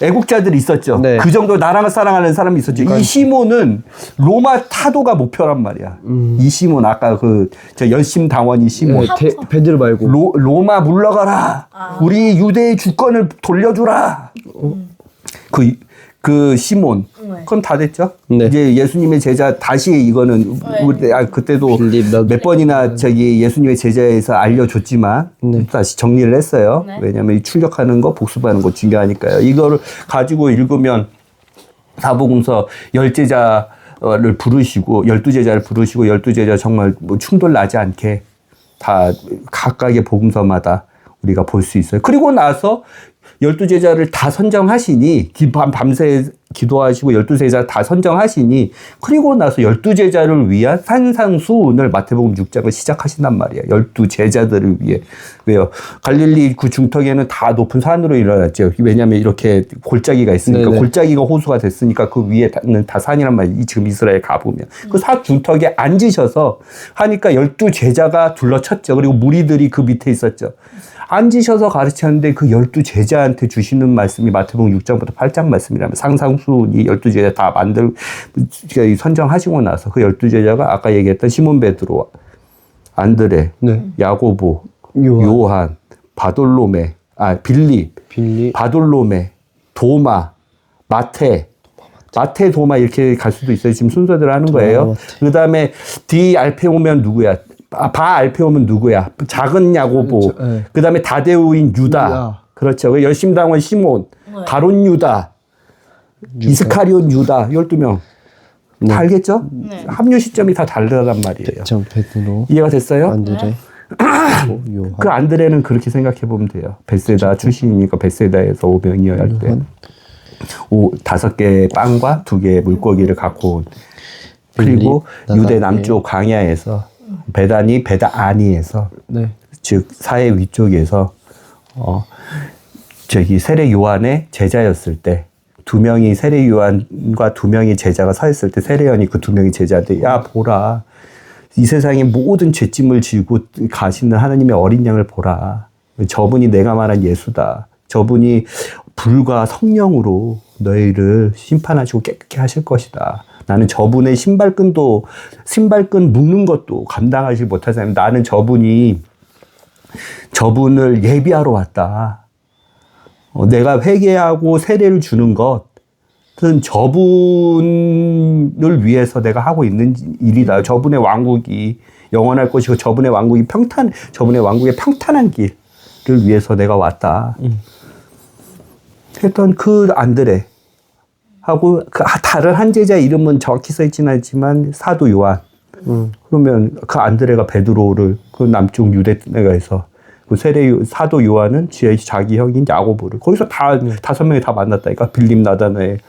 Speaker 1: 애국자들이 있었죠.
Speaker 3: 네.
Speaker 1: 그 정도 나라를 사랑하는 사람이 있었죠. 이 시몬은 로마 타도가 목표란 말이야. 이 시몬, 아까 열심당원이 시몬.
Speaker 3: 베드로 말고.
Speaker 1: 로마 물러가라. 우리 유대의 주권을 돌려주라. 그 시몬. 그건 다 됐죠.
Speaker 3: 네.
Speaker 1: 이제 예수님의 제자 다시 이거는 그때도
Speaker 3: 빌립,
Speaker 1: 몇 번이나 예수님의 제자에서 알려줬지만 다시 정리를 했어요.
Speaker 4: 네.
Speaker 1: 왜냐하면 이 출력하는 거 복습하는 거 중요하니까요. 이거를 가지고 읽으면 사복음서 10제자를 부르시고 12제자를 부르시고 12제자 정말 뭐 충돌 나지 않게 다 각각의 복음서마다 우리가 볼 수 있어요. 그리고 나서 12제자를 다 선정하시니 밤새 기도하시고 12제자 다 선정하시니 그리고 나서 12제자를 위한 산상수훈을 마태복음 6장을 시작하신단 말이에요. 12제자들을 위해. 왜요? 갈릴리 그 중턱에는 다 높은 산으로 일어났죠. 왜냐하면 이렇게 골짜기가 있으니까.
Speaker 3: 네네.
Speaker 1: 골짜기가 호수가 됐으니까 그 위에는 다 산이란 말이에요. 지금 이스라엘 가보면. 그 산 중턱에 앉으셔서 하니까 12제자가 둘러쳤죠. 그리고 무리들이 그 밑에 있었죠. 앉으셔서 가르쳤는데 그 12제자한테 주시는 말씀이 마태복음 6장부터 8장 말씀이라면 상상수훈이 12제자 다 선정하시고 나서 그 12제자가 아까 얘기했던 시몬 베드로, 안드레,
Speaker 3: 네.
Speaker 1: 야고보, 요한, 바돌로메, 빌립, 바돌로메, 도마, 마태, 도마 이렇게 갈 수도 있어요. 지금 순서대로 하는 거예요. 그 다음에 D 알페오면 누구야? 바 알페오면 누구야? 작은 야고보.
Speaker 3: 네.
Speaker 1: 그 다음에 다데오인 유다. 그렇죠. 열심당원 시몬, 가룟 유다, 이스카리온 유다. 12명. 다 알겠죠? 합류 시점이 다 다르단 말이에요.
Speaker 3: 정 베드로.
Speaker 1: 이해가 됐어요?
Speaker 3: 안드레. 요한.
Speaker 1: 그 안드레는 그렇게 생각해 보면 돼요. 베세다 출신이니까 베세다에서 5명이어야 할 때. 5개의 빵과 2개의 물고기를 갖고 온. 그리고 유대 남쪽 광야에서 베다아니에서
Speaker 3: 네.
Speaker 1: 즉 사해 위쪽에서 세례 요한의 제자였을 때 2명이 세례 요한과 2명의 제자가 서 있을 때 세례 요한이 그 2명의 제자한테 야 보라 이 세상의 모든 죄짐을 지고 가시는 하나님의 어린 양을 보라. 저분이 내가 말한 예수다. 저분이 불과 성령으로 너희를 심판하시고 깨끗게 하실 것이다. 나는 저분의 신발끈 묶는 것도 감당하지 못한 사람. 나는 저분을 예비하러 왔다. 내가 회개하고 세례를 주는 것은 저분을 위해서 내가 하고 있는 일이다. 저분의 왕국이 영원할 것이고 저분의 왕국의 평탄한 길을 위해서 내가 왔다. 했던 그 안드레 하고 그 다른 한 제자 이름은 정확히 써 있지는 않지만 사도 요한. 그러면 그 안드레가 베드로를 그 남쪽 유대가에서 그 사도 요한은 자기 형인 야고보를 거기서 다 5명이 다 만났다니까. 빌립, 나다나엘,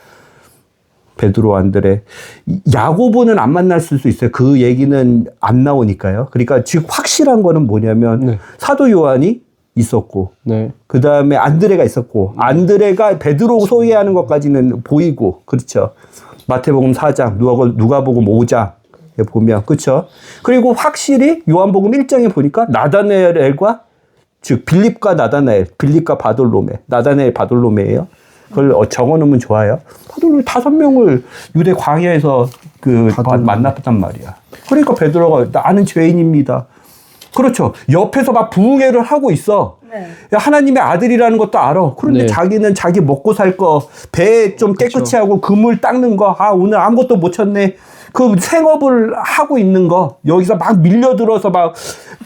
Speaker 1: 베드로, 안드레. 야고보는 안 만났을 수 있어요. 그 얘기는 안 나오니까요. 그러니까 즉 확실한 거는 뭐냐면
Speaker 3: 네.
Speaker 1: 사도 요한이 있었고
Speaker 3: 네.
Speaker 1: 그 다음에 안드레가 있었고 안드레가 베드로 소개하는 것까지는 보이고 그렇죠. 마태복음 4장, 누가복음 5장 보면 그렇죠. 그리고 확실히 요한복음 1장에 보니까 나다나엘과 즉 빌립과 나다나엘, 빌립과 바돌로메, 나다나엘 바돌로메예요. 그걸 적어놓으면 좋아요. 바돌로메 5명을 유대 광야에서 만났단 말이야. 그러니까 베드로가 나는 죄인입니다. 그렇죠. 옆에서 막 부흥회를 하고 있어.
Speaker 2: 네.
Speaker 1: 하나님의 아들이라는 것도 알아. 그런데
Speaker 3: 네.
Speaker 1: 자기는 자기 먹고 살 거, 배 좀 깨끗이 하고 그물 닦는 거, 오늘 아무것도 못 쳤네. 그 생업을 하고 있는 거, 여기서 막 밀려들어서 막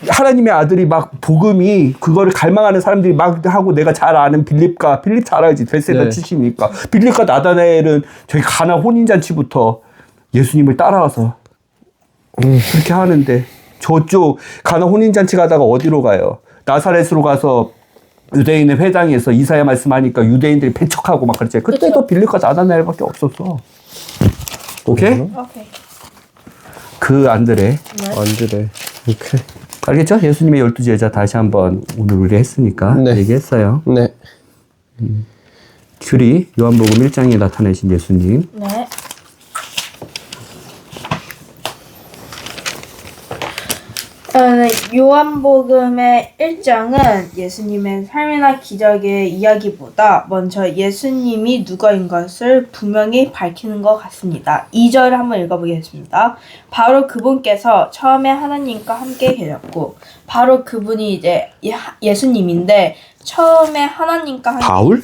Speaker 1: 하나님의 아들이 막 복음이 그거를 갈망하는 사람들이 막 하고 내가 잘 아는 빌립 잘 알지. 베세다
Speaker 3: 네.
Speaker 1: 출신이니까. 빌립과 나다나엘은 저기 가나 혼인잔치부터 예수님을 따라와서 그렇게 하는데 저쪽 가나 혼인잔치 가다가 어디로 가요? 나사렛으로 가서 유대인의 회당에서 이사야 말씀하니까 유대인들이 배척하고 막 그랬지. 그때도 빌립과 나다나엘밖에 없었어. 오케이?
Speaker 2: 오케이.
Speaker 1: 그 안드레.
Speaker 3: 안드레. 오케이.
Speaker 1: 알겠죠? 예수님의 12제자 다시 한번 오늘 우리 했으니까
Speaker 3: 네.
Speaker 1: 얘기했어요.
Speaker 3: 네.
Speaker 1: 큐리 요한복음 1장에 나타내신 예수님.
Speaker 4: 네. 요한복음의 1장은 예수님의 삶이나 기적의 이야기보다 먼저 예수님이 누구인 것을 분명히 밝히는 것 같습니다. 2절을 한번 읽어보겠습니다. 바로 그분께서 처음에 하나님과 함께 계셨고 바로 그분이 이제 예수님인데 처음에 하나님과 함께
Speaker 1: 바울?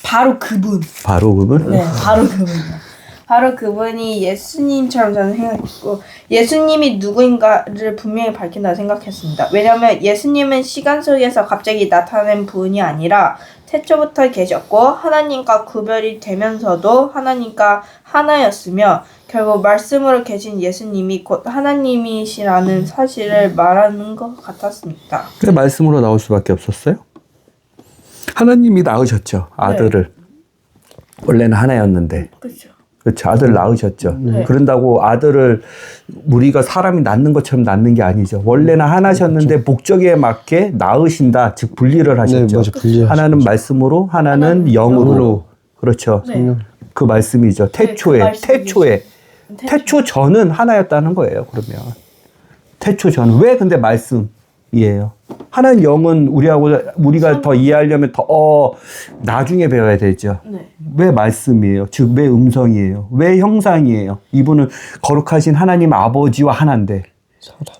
Speaker 4: 바로 그분.
Speaker 1: 바로 그분?
Speaker 4: 네, 바로 그분이요. 바로 그분이 예수님처럼 저는 생각했고 예수님이 누구인가를 분명히 밝힌다고 생각했습니다. 왜냐하면 예수님은 시간 속에서 갑자기 나타난 분이 아니라 태초부터 계셨고 하나님과 구별이 되면서도 하나님과 하나였으며 결국 말씀으로 계신 예수님이 곧 하나님이시라는 사실을 말하는 것 같았습니다.
Speaker 1: 그 말씀으로 나올 수밖에 없었어요. 하나님이 낳으셨죠. 아들을. 원래는 하나였는데.
Speaker 4: 그렇죠.
Speaker 1: 그렇죠. 아들 낳으셨죠.
Speaker 4: 네.
Speaker 1: 그런다고 아들을 우리가 사람이 낳는 것처럼 낳는 게 아니죠. 원래는 하나셨는데 목적에 맞게 낳으신다. 즉 분리를 하셨죠.
Speaker 3: 네, 맞아. 분리하신
Speaker 1: 하나는
Speaker 3: 거죠.
Speaker 1: 말씀으로, 하나는 영으로. 그렇죠.
Speaker 4: 네.
Speaker 1: 그 말씀이죠. 태초에,
Speaker 4: 그 말씀이죠.
Speaker 1: 태초 전은 하나였다는 거예요. 그러면 태초 전. 왜 근데 말씀이에요? 하나는 영은 우리가 더 이해하려면 더 나중에 배워야 되죠.
Speaker 4: 네.
Speaker 1: 왜 말씀이에요? 즉 왜 음성이에요? 왜 형상이에요? 이분은 거룩하신 하나님 아버지와 하나인데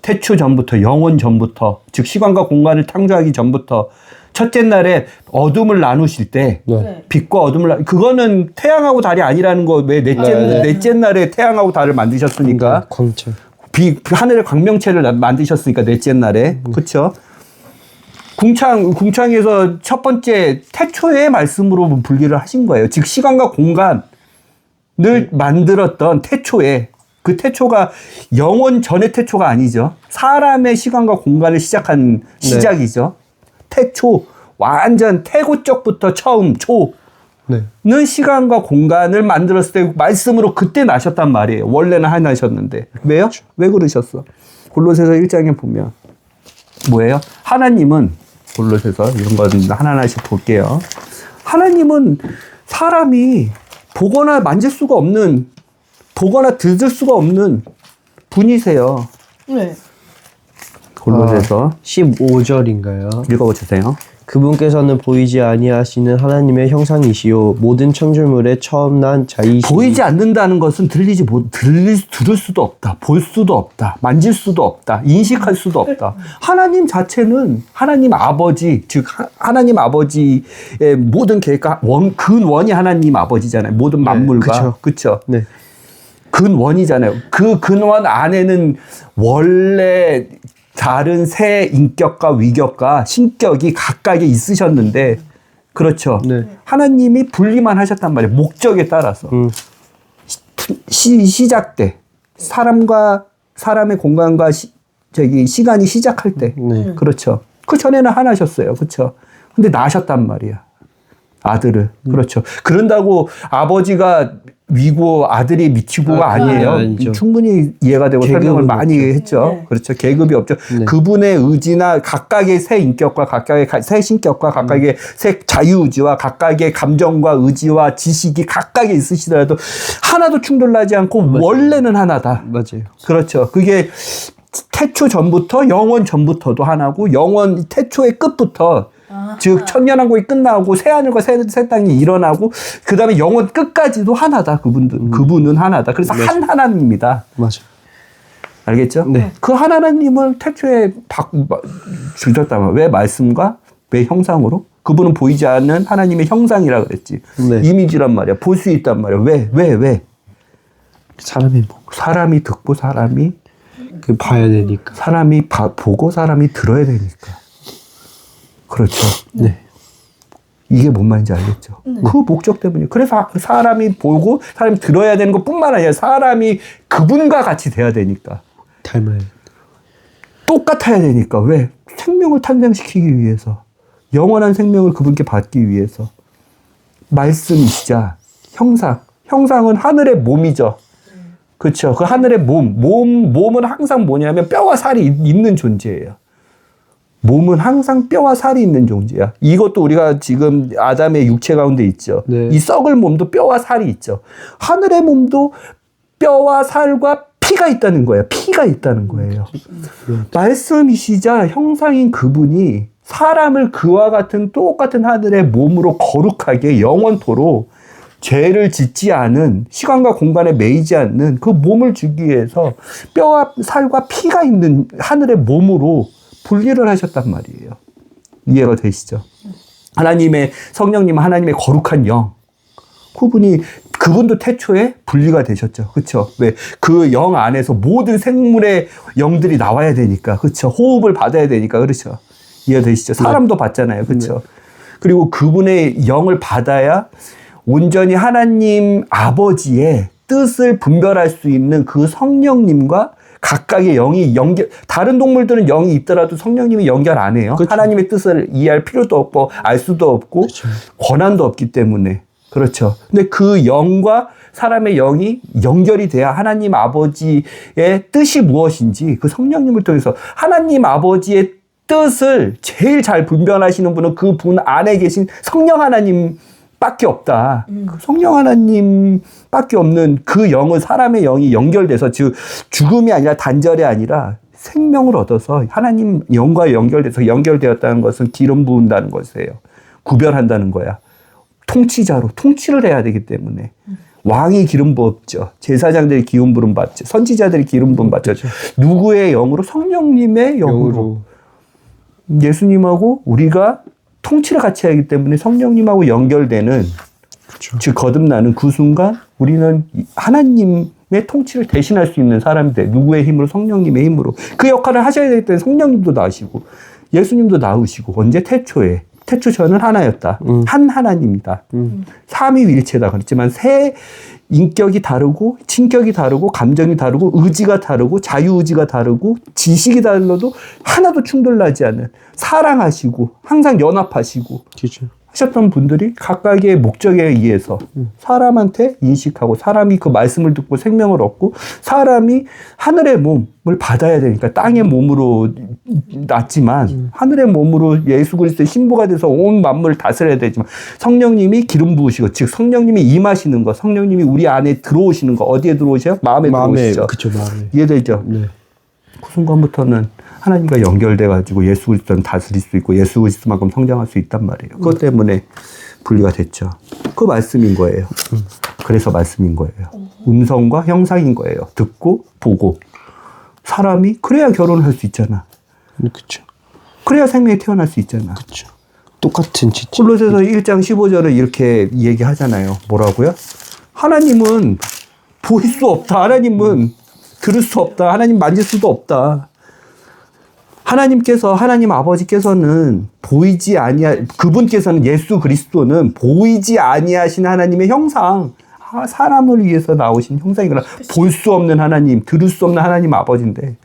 Speaker 1: 태초 전부터 영원 전부터 즉 시간과 공간을 창조하기 전부터 첫째 날에 어둠을 나누실 때
Speaker 3: 네.
Speaker 1: 빛과 어둠을 그거는 태양하고 달이 아니라는 거 왜 넷째 날에 태양하고 달을 만드셨으니까
Speaker 3: 광채.
Speaker 1: 하늘의 광명체를 만드셨으니까 넷째 날에 그렇죠? 궁창에서 첫 번째 태초의 말씀으로 분리를 하신 거예요. 즉 시간과 공간을 만들었던 태초에 그 태초가 영원 전의 태초가 아니죠. 사람의 시간과 공간을 시작한 시작이죠. 태초 완전 태고적부터 처음
Speaker 3: 네.
Speaker 1: 는 시간과 공간을 만들었을 때 말씀으로 그때 나셨단 말이에요. 원래는 하나셨는데. 왜요? 왜 그러셨어? 골로새서 1장에 보면 뭐예요? 하나님은 골로새서 이런 건 하나하나씩 볼게요. 하나님은 사람이 보거나 만질 수가 없는 보거나 듣을 수가 없는 분이세요.
Speaker 4: 네.
Speaker 1: 골로새서
Speaker 3: 15절인가요?
Speaker 1: 읽어보세요.
Speaker 3: 그분께서는 보이지 아니하시는 하나님의 형상이시요 모든 창조물의 처음 난 자이시니
Speaker 1: 보이지 않는다는 것은 들을 수도 없다. 볼 수도 없다. 만질 수도 없다. 인식할 수도 없다. 하나님 자체는 하나님 아버지, 즉 하나님 아버지의 모든 계획과 근원이 하나님 아버지잖아요. 모든 만물과. 그렇죠.
Speaker 3: 네.
Speaker 1: 근원이잖아요. 그 근원 안에는 원래 다른 새 인격과 위격과 신격이 각각에 있으셨는데 그렇죠.
Speaker 3: 네.
Speaker 1: 하나님이 분리만 하셨단 말이에요. 목적에 따라서. 시작 때 사람과 사람의 공간과 시간이 시작할 때
Speaker 3: 네.
Speaker 1: 그렇죠. 그 전에는 하나셨어요. 그렇죠. 근데 나셨단 말이야. 아들을. 그렇죠. 그런다고 아버지가 위고 아들이 밑이고가 아니에요.
Speaker 3: 아니죠.
Speaker 1: 충분히 이해가 되고
Speaker 3: 계급은
Speaker 1: 설명을 많이
Speaker 3: 없죠.
Speaker 1: 했죠.
Speaker 4: 네.
Speaker 1: 그렇죠. 계급이 없죠.
Speaker 3: 네.
Speaker 1: 그분의 의지나 각각의 새 인격과 각각의 새 신격과 각각의 새 자유의지와 각각의 감정과 의지와 지식이 각각에 있으시더라도 하나도 충돌나지 않고 원래는 하나다.
Speaker 3: 맞아요.
Speaker 1: 그렇죠. 그게 태초 전부터 영원 전부터도 하나고 영원 태초의 끝부터 즉 천년왕국이 끝나고 새하늘과 새 땅이 일어나고 그 다음에 영원 끝까지도 하나다. 그분은 하나다. 그래서 한 하나님입니다.
Speaker 3: 맞아요.
Speaker 1: 알겠죠?
Speaker 3: 네.
Speaker 1: 그 한 하나님을 태초에 주셨다면 왜 말씀과 왜 형상으로? 그분은 보이지 않는 하나님의 형상이라 그랬지.
Speaker 3: 네.
Speaker 1: 이미지란 말이야. 볼 수 있단 말이야. 왜?
Speaker 3: 사람이 뭐
Speaker 1: 사람이 듣고 사람이
Speaker 3: 봐야 되니까.
Speaker 1: 사람이 보고 사람이 들어야 되니까. 그렇죠.
Speaker 3: 네.
Speaker 1: 이게 뭔 말인지 알겠죠? 그 목적 때문이에요. 그래서 사람이 보고 사람이 들어야 되는 것뿐만 아니라 사람이 그분과 같이 돼야 되니까.
Speaker 3: 닮아야 돼.
Speaker 1: 똑같아야 되니까. 왜? 생명을 탄생시키기 위해서. 영원한 생명을 그분께 받기 위해서. 말씀이시자 형상. 형상은 하늘의 몸이죠. 그렇죠. 그 하늘의 몸은 항상 뭐냐면 뼈와 살이 있는 존재예요. 몸은 항상 뼈와 살이 있는 존재야. 이것도 우리가 지금 아담의 육체 가운데 있죠.
Speaker 3: 네.
Speaker 1: 이 썩을 몸도 뼈와 살이 있죠. 하늘의 몸도 뼈와 살과 피가 있다는 거예요. 피가 있다는 거예요. 말씀이시자 형상인 그분이 사람을 그와 같은 똑같은 하늘의 몸으로 거룩하게 영원토록 죄를 짓지 않은 시간과 공간에 매이지 않는 그 몸을 주기 위해서 뼈와 살과 피가 있는 하늘의 몸으로 분리를 하셨단 말이에요. 이해가 되시죠? 하나님의 성령님은 하나님의 거룩한 영. 그분도 태초에 분리가 되셨죠. 그렇죠? 왜? 그 영 안에서 모든 생물의 영들이 나와야 되니까. 그렇죠? 호흡을 받아야 되니까. 그렇죠? 이해되시죠? 사람도 받잖아요. 그렇죠? 그리고 그분의 영을 받아야 온전히 하나님 아버지의 뜻을 분별할 수 있는 그 성령님과 각각의 영이 다른 동물들은 영이 있더라도 성령님이 연결 안 해요.
Speaker 3: 그렇죠.
Speaker 1: 하나님의 뜻을 이해할 필요도 없고, 알 수도 없고,
Speaker 3: 그렇죠.
Speaker 1: 권한도 없기 때문에. 그렇죠. 근데 그 영과 사람의 영이 연결이 돼야 하나님 아버지의 뜻이 무엇인지 그 성령님을 통해서 하나님 아버지의 뜻을 제일 잘 분별하시는 분은 그 분 안에 계신 성령 하나님 밖에 없다. 그 성령 하나님밖에 없는 그 영은 사람의 영이 연결돼서 즉 죽음이 아니라 단절이 아니라 생명을 얻어서 하나님 영과 연결돼서 연결되었다는 것은 기름 부은다는 것이에요. 구별한다는 거야. 통치자로 통치를 해야 되기 때문에 왕이 기름 부었죠. 제사장들이 기름 부음 받죠. 선지자들이 기름 부음 받죠. 누구의 영으로? 성령님의 영으로. 예수님하고 우리가 통치를 같이 하기 때문에 성령님하고 연결되는
Speaker 3: 그렇죠.
Speaker 1: 즉 거듭나는 그 순간 우리는 하나님의 통치를 대신할 수 있는 사람이 돼. 누구의 힘으로? 성령님의 힘으로. 그 역할을 하셔야 되기 때문에 성령님도 나으시고 예수님도 나으시고 언제? 태초에. 태초 저는 하나였다. 한 하나님이다. 삼위일체다. 그렇지만 새 인격이 다르고 친격이 다르고 감정이 다르고 의지가 다르고 자유의지가 다르고 지식이 달라도 하나도 충돌나지 않는 사랑하시고 항상 연합하시고
Speaker 3: 그렇죠.
Speaker 1: 하셨던 분들이 각각의 목적에 의해서 사람한테 인식하고 사람이 그 말씀을 듣고 생명을 얻고 사람이 하늘의 몸을 받아야 되니까 땅의 몸으로 났지만 하늘의 몸으로 예수 그리스도의 신부가 돼서 온 만물을 다스려야 되지만 성령님이 기름 부으시고 즉 성령님이 임하시는 거 성령님이 우리 안에 들어오시는 거 어디에 들어오셔요? 마음에 들어오시죠.
Speaker 3: 그렇죠. 마음에.
Speaker 1: 이해되죠?
Speaker 3: 네.
Speaker 1: 그 순간부터는 하나님과 연결돼가지고 예수 그리스도는 다스릴 수 있고 예수 그리스도만큼 성장할 수 있단 말이에요. 그것 때문에 분리가 됐죠. 그 말씀인 거예요. 그래서 말씀인 거예요. 음성과 형상인 거예요. 듣고 보고. 사람이 그래야 결혼할 수 있잖아.
Speaker 3: 그렇죠.
Speaker 1: 그래야 생명이 태어날 수 있잖아.
Speaker 3: 그렇죠. 똑같은 지체.
Speaker 1: 골로새서 1장 15절을 이렇게 얘기하잖아요. 뭐라고요? 하나님은 보일 수 없다. 하나님은 들을 수 없다. 하나님 만질 수도 없다. 하나님 아버지께서는 보이지 아니하, 그분께서는 예수 그리스도는 보이지 아니하신 하나님의 형상, 사람을 위해서 나오신 형상이거나 볼 수 없는 하나님, 들을 수 없는 하나님 아버지인데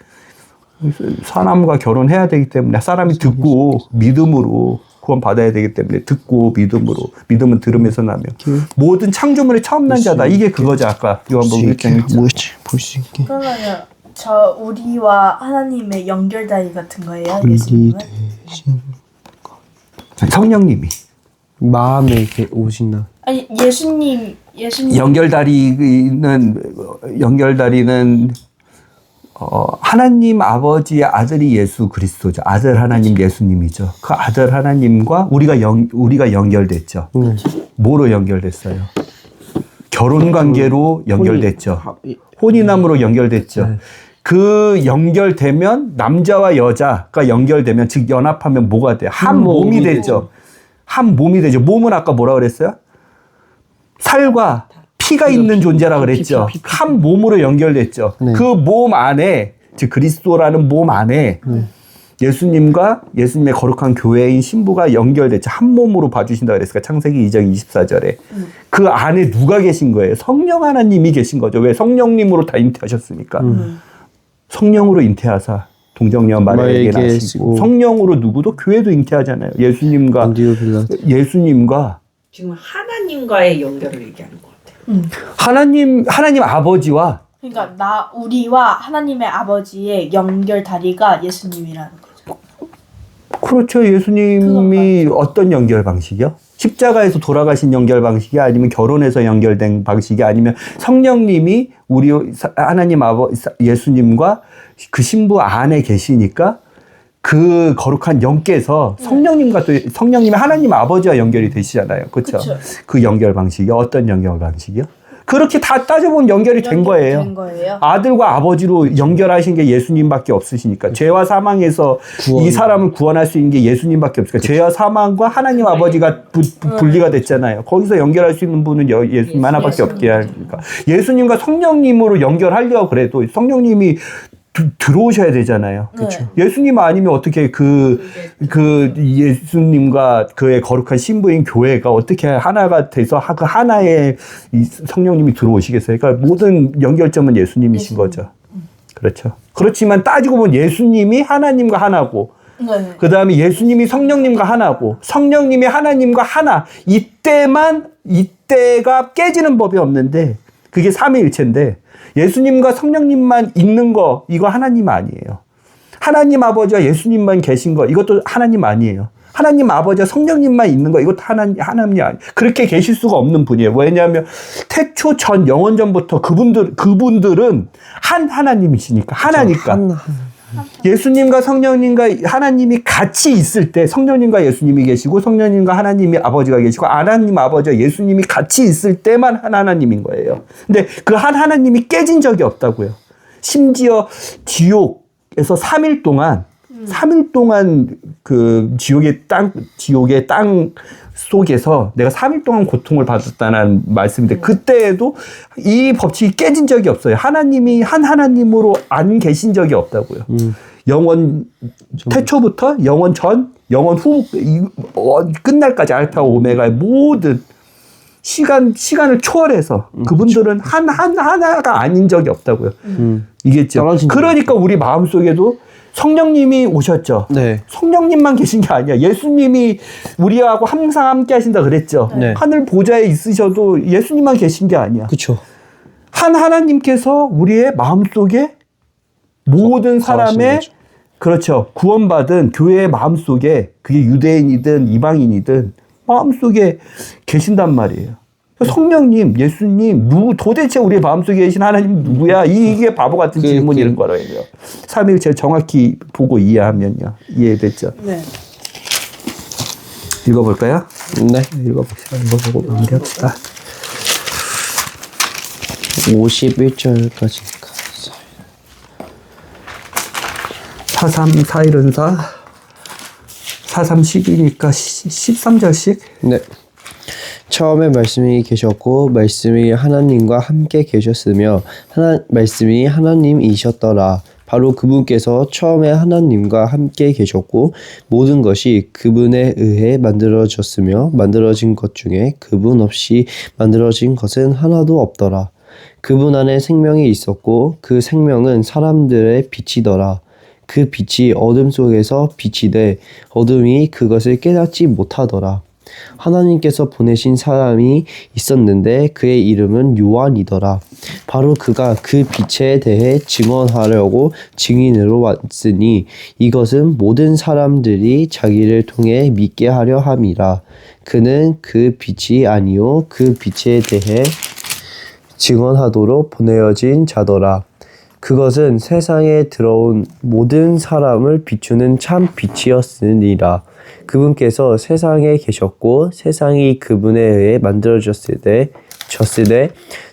Speaker 1: 사람과 결혼해야 되기 때문에 사람이 듣고 믿음으로 구원 받아야 되기 때문에 듣고 믿음으로 믿음은 들음에서 나며 모든 창조물의 처음 난 자다. 이게 그거죠. 아까 요한복음 1장 1절.
Speaker 3: 뭐였지? 볼 수 있게.
Speaker 4: 그러면 저 우리와 하나님의 연결다리 같은 거예요, 예수님은?
Speaker 3: 분리되신
Speaker 1: 성령님이
Speaker 3: 마음에 이렇게 오신다.
Speaker 4: 아니 예수님
Speaker 1: 연결다리는 하나님 아버지의 아들이 예수 그리스도죠. 아들 하나님 예수님이죠. 그 아들 하나님과 우리가 연결됐죠. 뭐로 연결됐어요? 결혼 관계로 연결됐죠. 혼인함으로 연결됐죠. 그 연결되면 남자와 여자가 연결되면 즉 연합하면 뭐가 돼요? 한 몸이 되죠. 한 몸이 되죠. 몸은 아까 뭐라 그랬어요? 살과 피가 있는 존재라 그랬죠. 한 몸으로 연결됐죠.
Speaker 3: 네.
Speaker 1: 그 몸 안에 즉 그리스도라는 몸 안에 예수님과 예수님의 거룩한 교회인 신부가 연결됐죠. 한 몸으로 봐주신다 그랬으니까 창세기 2장 24절에 그 안에 누가 계신 거예요? 성령 하나님이 계신 거죠. 왜? 성령님으로 다 잉태하셨으니까. 성령으로 잉태하사 동정녀 마리아에게 나시고 성령으로 누구도 교회도 잉태하잖아요. 예수님과
Speaker 2: 지금 하나님과의 연결을 얘기하는 것 같아요.
Speaker 1: 하나님 아버지와
Speaker 4: 그러니까 우리와 하나님의 아버지의 연결다리가 예수님이라는 거죠.
Speaker 1: 그렇죠. 예수님이 어떤 연결 방식이요? 십자가에서 돌아가신 연결 방식이 아니면 결혼해서 연결된 방식이 아니면 성령님이 우리 하나님 예수님과 그 신부 안에 계시니까 그 거룩한 영께서 성령님이 하나님 아버지와 연결이 되시잖아요. 그렇죠? 그 연결 방식이 어떤 연결 방식이요? 그렇게 다 따져보면 연결이 된 거예요. 아들과 아버지로 연결하신 게 예수님밖에 없으시니까. 죄와 사망에서 이 사람을 구원할 수 있는 게 예수님밖에 없으니까. 죄와 사망과 하나님 아버지가 분리가 됐잖아요. 거기서 연결할 수 있는 분은 예수님 하나밖에 없게 하니까. 예수님과 성령님으로 연결하려고 그래도 성령님이 들어오셔야 되잖아요.
Speaker 4: 그렇죠.
Speaker 1: 예수님 아니면 어떻게 그 예수님과 그의 거룩한 신부인 교회가 어떻게 하나가 돼서 그 하나의 성령님이 들어오시겠어요? 그러니까 모든 연결점은 예수님이신 거죠. 그렇죠. 그렇지만 따지고 보면 예수님이 하나님과 하나고, 그 다음에 예수님이 성령님과 하나고, 성령님이 하나님과 하나. 이때가 깨지는 법이 없는데, 그게 삼위일체인데, 예수님과 성령님만 있는 거, 이거 하나님 아니에요. 하나님 아버지와 예수님만 계신 거, 이것도 하나님 아니에요. 하나님 아버지와 성령님만 있는 거, 이것도 하나님이 아니에요. 그렇게 계실 수가 없는 분이에요. 왜냐하면 태초 전 영원 전부터 그분들은 한 하나님이시니까, 하나니까. 예수님과 성령님과 하나님이 같이 있을 때 성령님과 예수님이 계시고 성령님과 하나님이 아버지가 계시고 하나님 아버지와 예수님이 같이 있을 때만 한 하나님인 거예요. 근데 그 한 하나님이 깨진 적이 없다고요. 심지어 지옥에서 3일 동안 그 지옥의 땅 속에서 내가 3일 동안 고통을 받았다는 말씀인데 그때에도 이 법칙이 깨진 적이 없어요. 하나님이 한 하나님으로 안 계신 적이 없다고요. 영원 태초부터 영원 전, 영원 후 끝날까지 알파 오메가의 모든 시간을 초월해서 그분들은 하나가 아닌 적이 없다고요. 이겠죠. 그러니까 우리 마음속에도 성령님이 오셨죠. 네. 성령님만 계신 게 아니야. 예수님이 우리하고 항상 함께 하신다 그랬죠. 네. 하늘 보좌에 있으셔도 예수님만 계신 게 아니야.
Speaker 3: 그렇죠.
Speaker 1: 한 하나님께서 우리의 마음속에 모든 사람의 그렇죠. 구원받은 교회의 마음속에 그게 유대인이든 이방인이든 마음속에 계신단 말이에요. 성령님, 예수님, 도대체 우리 마음속에 계신 하나님 누구야? 이게 바보 같은 질문인 거라고요. 삼위일체 정확히 보고 이해하면요. 이해됐죠? 네. 읽어볼까요?
Speaker 3: 네.
Speaker 1: 읽어봅시다. 읽어보고 마무리합시다.
Speaker 3: 51절까지.
Speaker 1: 43, 4일은사 43, 10이니까 13절씩.
Speaker 3: 네. 처음에 말씀이 계셨고 말씀이 하나님과 함께 계셨으며 말씀이 하나님이셨더라. 바로 그분께서 처음에 하나님과 함께 계셨고 모든 것이 그분에 의해 만들어졌으며 만들어진 것 중에 그분 없이 만들어진 것은 하나도 없더라. 그분 안에 생명이 있었고 그 생명은 사람들의 빛이더라. 그 빛이 어둠 속에서 비치되 어둠이 그것을 깨닫지 못하더라. 하나님께서 보내신 사람이 있었는데 그의 이름은 요한이더라. 바로 그가 그 빛에 대해 증언하려고 증인으로 왔으니 이것은 모든 사람들이 자기를 통해 믿게 하려 함이라. 그는 그 빛이 아니요 그 빛에 대해 증언하도록 보내어진 자더라. 그것은 세상에 들어온 모든 사람을 비추는 참 빛이었으니라. 그분께서 세상에 계셨고 세상이 그분에 의해 만들어졌을 때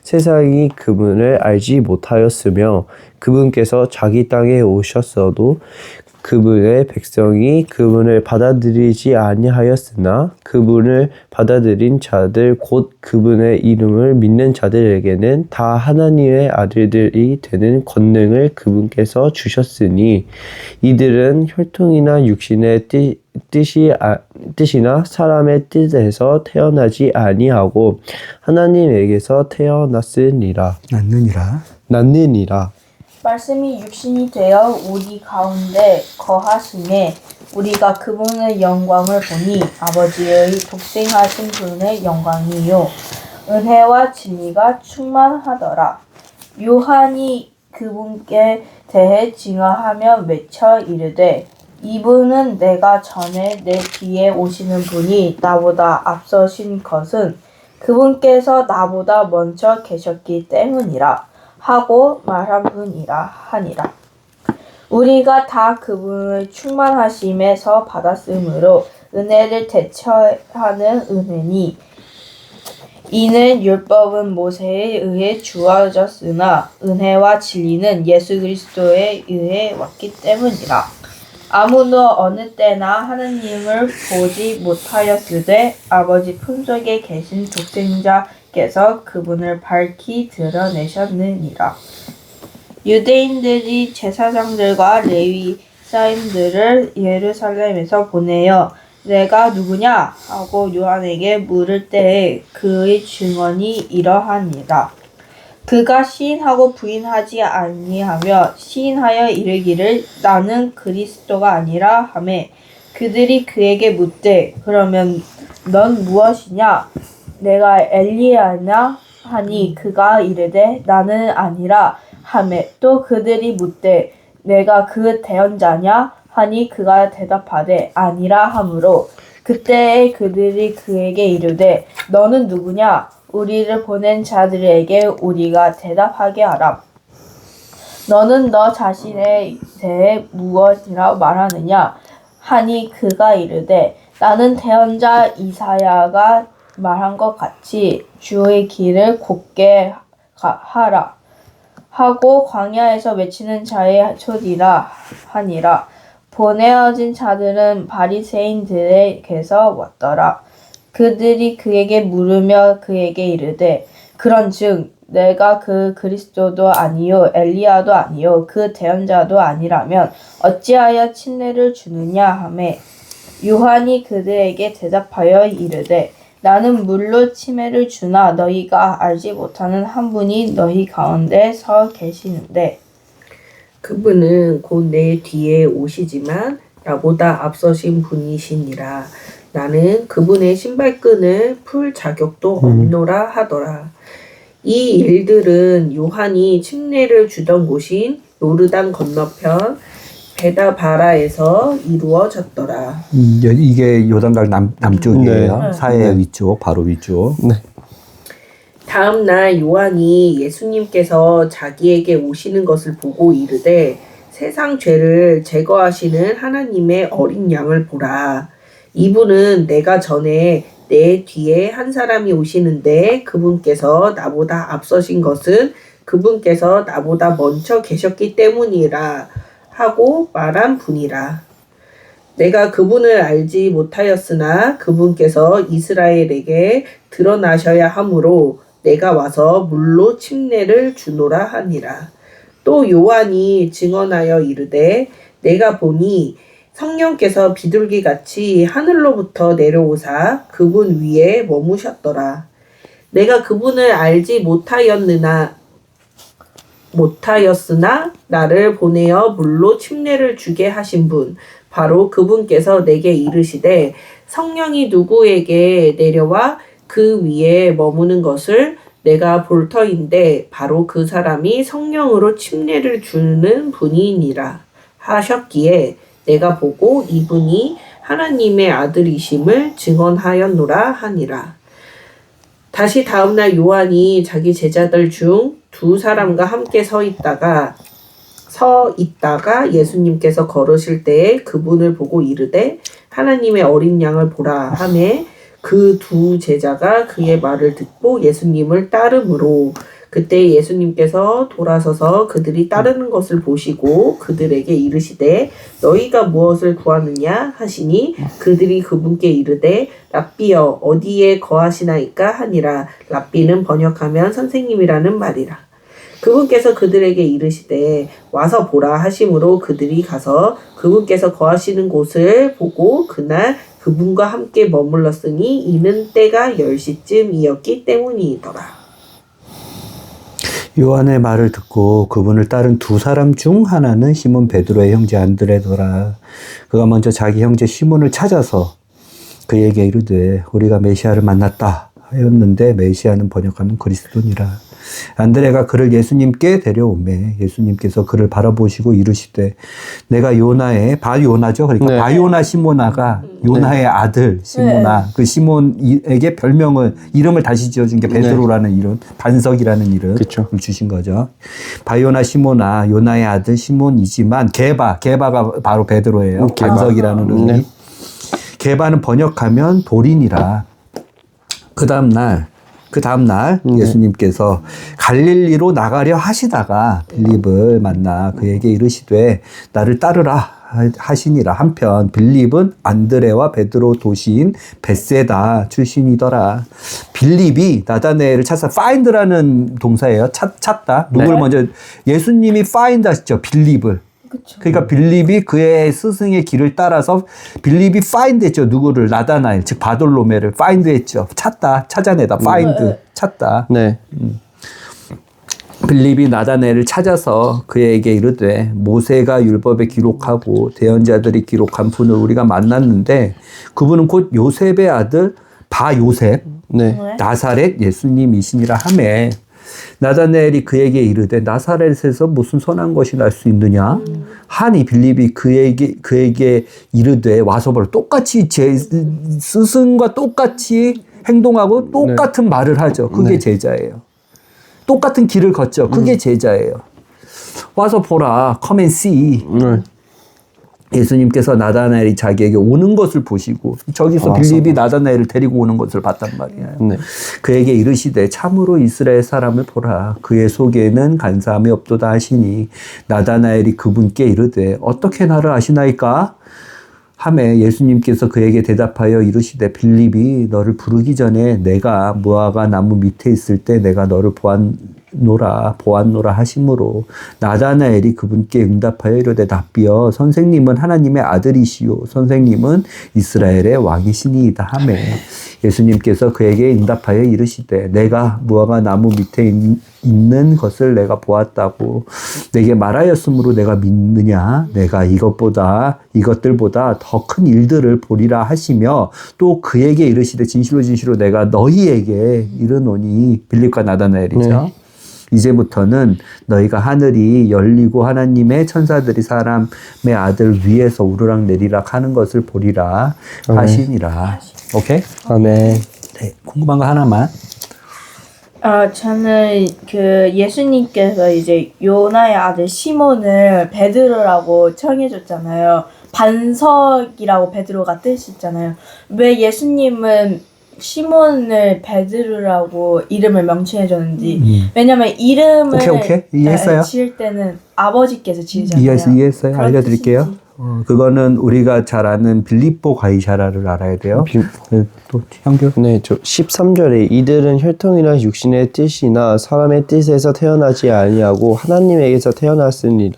Speaker 3: 세상이 그분을 알지 못하였으며 그분께서 자기 땅에 오셨어도 그분의 백성이 그분을 받아들이지 아니하였으나 그분을 받아들인 자들 곧 그분의 이름을 믿는 자들에게는 다 하나님의 아들들이 되는 권능을 그분께서 주셨으니 이들은 혈통이나 육신의 뜻이나 사람의 뜻에서 태어나지 아니하고 하나님에게서 태어났으니라. 낳느니라.
Speaker 4: 말씀이 육신이 되어 우리 가운데 거하심에 우리가 그분의 영광을 보니 아버지의 독생하신 분의 영광이요 은혜와 진리가 충만하더라. 요한이 그분께 대해 증언하며 외쳐 이르되 이분은 내가 전에 내 뒤에 오시는 분이 나보다 앞서신 것은 그분께서 나보다 먼저 계셨기 때문이라 하고 말한 분이라 하니라. 우리가 다 그분의 충만하심에서 받았으므로 은혜를 대처하는 은혜니 이는 율법은 모세에 의해 주어졌으나 은혜와 진리는 예수 그리스도에 의해 왔기 때문이라. 아무도 어느 때나 하나님을 보지 못하였으되 아버지 품속에 계신 독생자께서 그분을 밝히 드러내셨느니라. 유대인들이 제사장들과 레위사인들을 예루살렘에서 보내어 내가 누구냐 하고 요한에게 물을 때에 그의 증언이 이러하니라. 그가 시인하고 부인하지 아니하며 시인하여 이르기를 나는 그리스도가 아니라 하매 그들이 그에게 묻되 그러면 넌 무엇이냐 내가 엘리야냐 하니 그가 이르되 나는 아니라 하매 또 그들이 묻되 내가 그 대언자냐 하니 그가 대답하되 아니라 하므로 그때에 그들이 그에게 이르되 너는 누구냐 우리를 보낸 자들에게 우리가 대답하게 하라. 너는 너 자신에 대해 무엇이라고 말하느냐 하니 그가 이르되 나는 대언자 이사야가 말한 것 같이 주의 길을 곧게 하라 하고 광야에서 외치는 자의 소리라 하니라. 보내어진 자들은 바리새인들에게서 왔더라. 그들이 그에게 물으며 그에게 이르되 그런즉 내가 그 그리스도도 아니요 엘리야도 아니요 그 대언자도 아니라면 어찌하여 침례를 주느냐 하매 요한이 그들에게 대답하여 이르되 나는 물로 침례를 주나 너희가 알지 못하는 한 분이 너희 가운데 서 계시는데
Speaker 2: 그분은 곧 내 뒤에 오시지만 나보다 앞서신 분이시니라. 나는 그분의 신발끈을 풀 자격도 없노라 하더라. 이 일들은 요한이 침례를 주던 곳인 요르단 건너편 베다바라에서 이루어졌더라.
Speaker 1: 이게 요단강 남쪽이에요.
Speaker 3: 네.
Speaker 1: 사해 위쪽, 바로 위쪽.
Speaker 3: 네.
Speaker 2: 다음 날 요한이 예수님께서 자기에게 오시는 것을 보고 이르되 세상 죄를 제거하시는 하나님의 어린 양을 보라. 이분은 내가 전에 내 뒤에 한 사람이 오시는데 그분께서 나보다 앞서신 것은 그분께서 나보다 먼저 계셨기 때문이라 하고 말한 분이라. 내가 그분을 알지 못하였으나 그분께서 이스라엘에게 드러나셔야 하므로 내가 와서 물로 침례를 주노라 하니라. 또 요한이 증언하여 이르되 내가 보니 성령께서 비둘기같이 하늘로부터 내려오사 그분 위에 머무셨더라. 내가 그분을 알지 못하였느나 못하였으나 나를 보내어 물로 침례를 주게 하신 분 바로 그분께서 내게 이르시되 성령이 누구에게 내려와 그 위에 머무는 것을 내가 볼 터인데 바로 그 사람이 성령으로 침례를 주는 분이니라 하셨기에 내가 보고 이분이 하나님의 아들이심을 증언하였노라 하니라. 다시 다음날 요한이 자기 제자들 중 두 사람과 함께 서 있다가 예수님께서 걸으실 때에 그분을 보고 이르되 하나님의 어린 양을 보라 하매 그 두 제자가 그의 말을 듣고 예수님을 따르므로 그때 예수님께서 돌아서서 그들이 따르는 것을 보시고 그들에게 이르시되 너희가 무엇을 구하느냐 하시니 그들이 그분께 이르되 랍비여 어디에 거하시나이까 하니라. 랍비는 번역하면 선생님이라는 말이라. 그분께서 그들에게 이르시되 와서 보라 하심으로 그들이 가서 그분께서 거하시는 곳을 보고 그날 그분과 함께 머물렀으니 이는 때가 10시쯤이었기 때문이더라.
Speaker 1: 요한의 말을 듣고 그분을 따른 두 사람 중 하나는 시몬 베드로의 형제 안드레더라. 그가 먼저 자기 형제 시몬을 찾아서 그에게 이르되 우리가 메시아를 만났다 하였는데 메시아는 번역하면 그리스도니라. 안드레가 그를 예수님께 데려오매 예수님께서 그를 바라보시고 이르시되 내가 요나의 바요나죠. 그러니까
Speaker 3: 네.
Speaker 1: 바요나 시모나가 요나의 아들 시모나 그 시몬에게 별명을 이름을 다시 지어준 게 베드로라는 이름 반석이라는 이름을
Speaker 3: 그쵸.
Speaker 1: 주신 거죠. 바요나 시모나 요나의 아들 시몬이지만 게바가 바로 베드로예요.
Speaker 3: 게바.
Speaker 1: 반석이라는 의미.
Speaker 3: 네.
Speaker 1: 게바는 번역하면 돌이니라. 그 다음날 예수님께서 갈릴리로 나가려 하시다가 빌립을 만나 그에게 이르시되 나를 따르라 하시니라. 한편 빌립은 안드레와 베드로 도시인 벳세다 출신이더라. 빌립이 나다나엘을 찾아 find라는 동사예요. 찾다. 누굴 먼저 예수님이 find 하시죠. 빌립을. 그러니까 빌립이 그의 스승의 길을 따라서 빌립이 find 했죠. 누구를? 나다나엘, 즉 바돌로메를 find 했죠. 찾아내다, find, 찾다.
Speaker 3: 네.
Speaker 1: 빌립이 나다나엘을 찾아서 그에게 이르되 모세가 율법에 기록하고 대언자들이 기록한 분을 우리가 만났는데 그분은 곧 요셉의 아들 바요셉,
Speaker 3: 네.
Speaker 1: 나사렛 예수님이시니라 하매 나다나엘이 그에게 이르되 나사렛에서 무슨 선한 것이 날 수 있느냐 하니 빌립이 그에게 이르되 와서 보라. 똑같이 제 스승과 똑같이 행동하고 똑같은 말을 하죠. 그게 제자예요. 똑같은 길을 걷죠. 그게 제자예요. 와서 보라. Come and see. 예수님께서 나다나엘이 자기에게 오는 것을 보시고 저기서 빌립이 나다나엘을 데리고 오는 것을 봤단 말이에요.
Speaker 3: 네.
Speaker 1: 그에게 이르시되 참으로 이스라엘 사람을 보라. 그의 속에는 간사함이 없도다 하시니 나다나엘이 그분께 이르되 어떻게 나를 아시나이까? 하매 예수님께서 그에게 대답하여 이르시되 빌립이 너를 부르기 전에 내가 무화과 나무 밑에 있을 때 내가 너를 보았노라 하심으로 나다나엘이 그분께 응답하여 이르되 랍비여 선생님은 하나님의 아들이시요 선생님은 이스라엘의 왕이시니이다 하매 예수님께서 그에게 응답하여 이르시되 내가 무화과 나무 밑에 있는 것을 내가 보았다고 내게 말하였으므로 내가 믿느냐? 내가 이것들보다 더 큰 일들을 보리라 하시며 또 그에게 이르시되 진실로 내가 너희에게 이르노니 빌립과 나다나엘이죠. 이제부터는 너희가 하늘이 열리고 하나님의 천사들이 사람의 아들 위에서 우르락내리락 하는 것을 보리라 하시니라. 오케이?
Speaker 3: 아멘.
Speaker 1: 네, 궁금한 거 하나만.
Speaker 4: 저는 그 예수님께서 이제 요나의 아들 시몬을 베드로라고 청해줬잖아요. 반석이라고 베드로가 뜻이잖아요. 왜 예수님은 시몬을 베드로라고 이름을 명칭해줬는지. 왜냐면 이름을
Speaker 1: 오케이. 이해했어요?
Speaker 4: 지을 때는 아버지께서 지으잖아요.
Speaker 1: 이해했어요?
Speaker 4: 그런
Speaker 1: 알려드릴게요.
Speaker 4: 뜻인지.
Speaker 1: 그거는 우리가 잘 아는 빌립보 가이사라를 알아야 돼요. 또 형규.
Speaker 3: 네, 저 13절에 이들은 혈통이나 육신의 뜻이나 사람의 뜻에서 태어나지 아니하고 하나님에게서 태어났으니라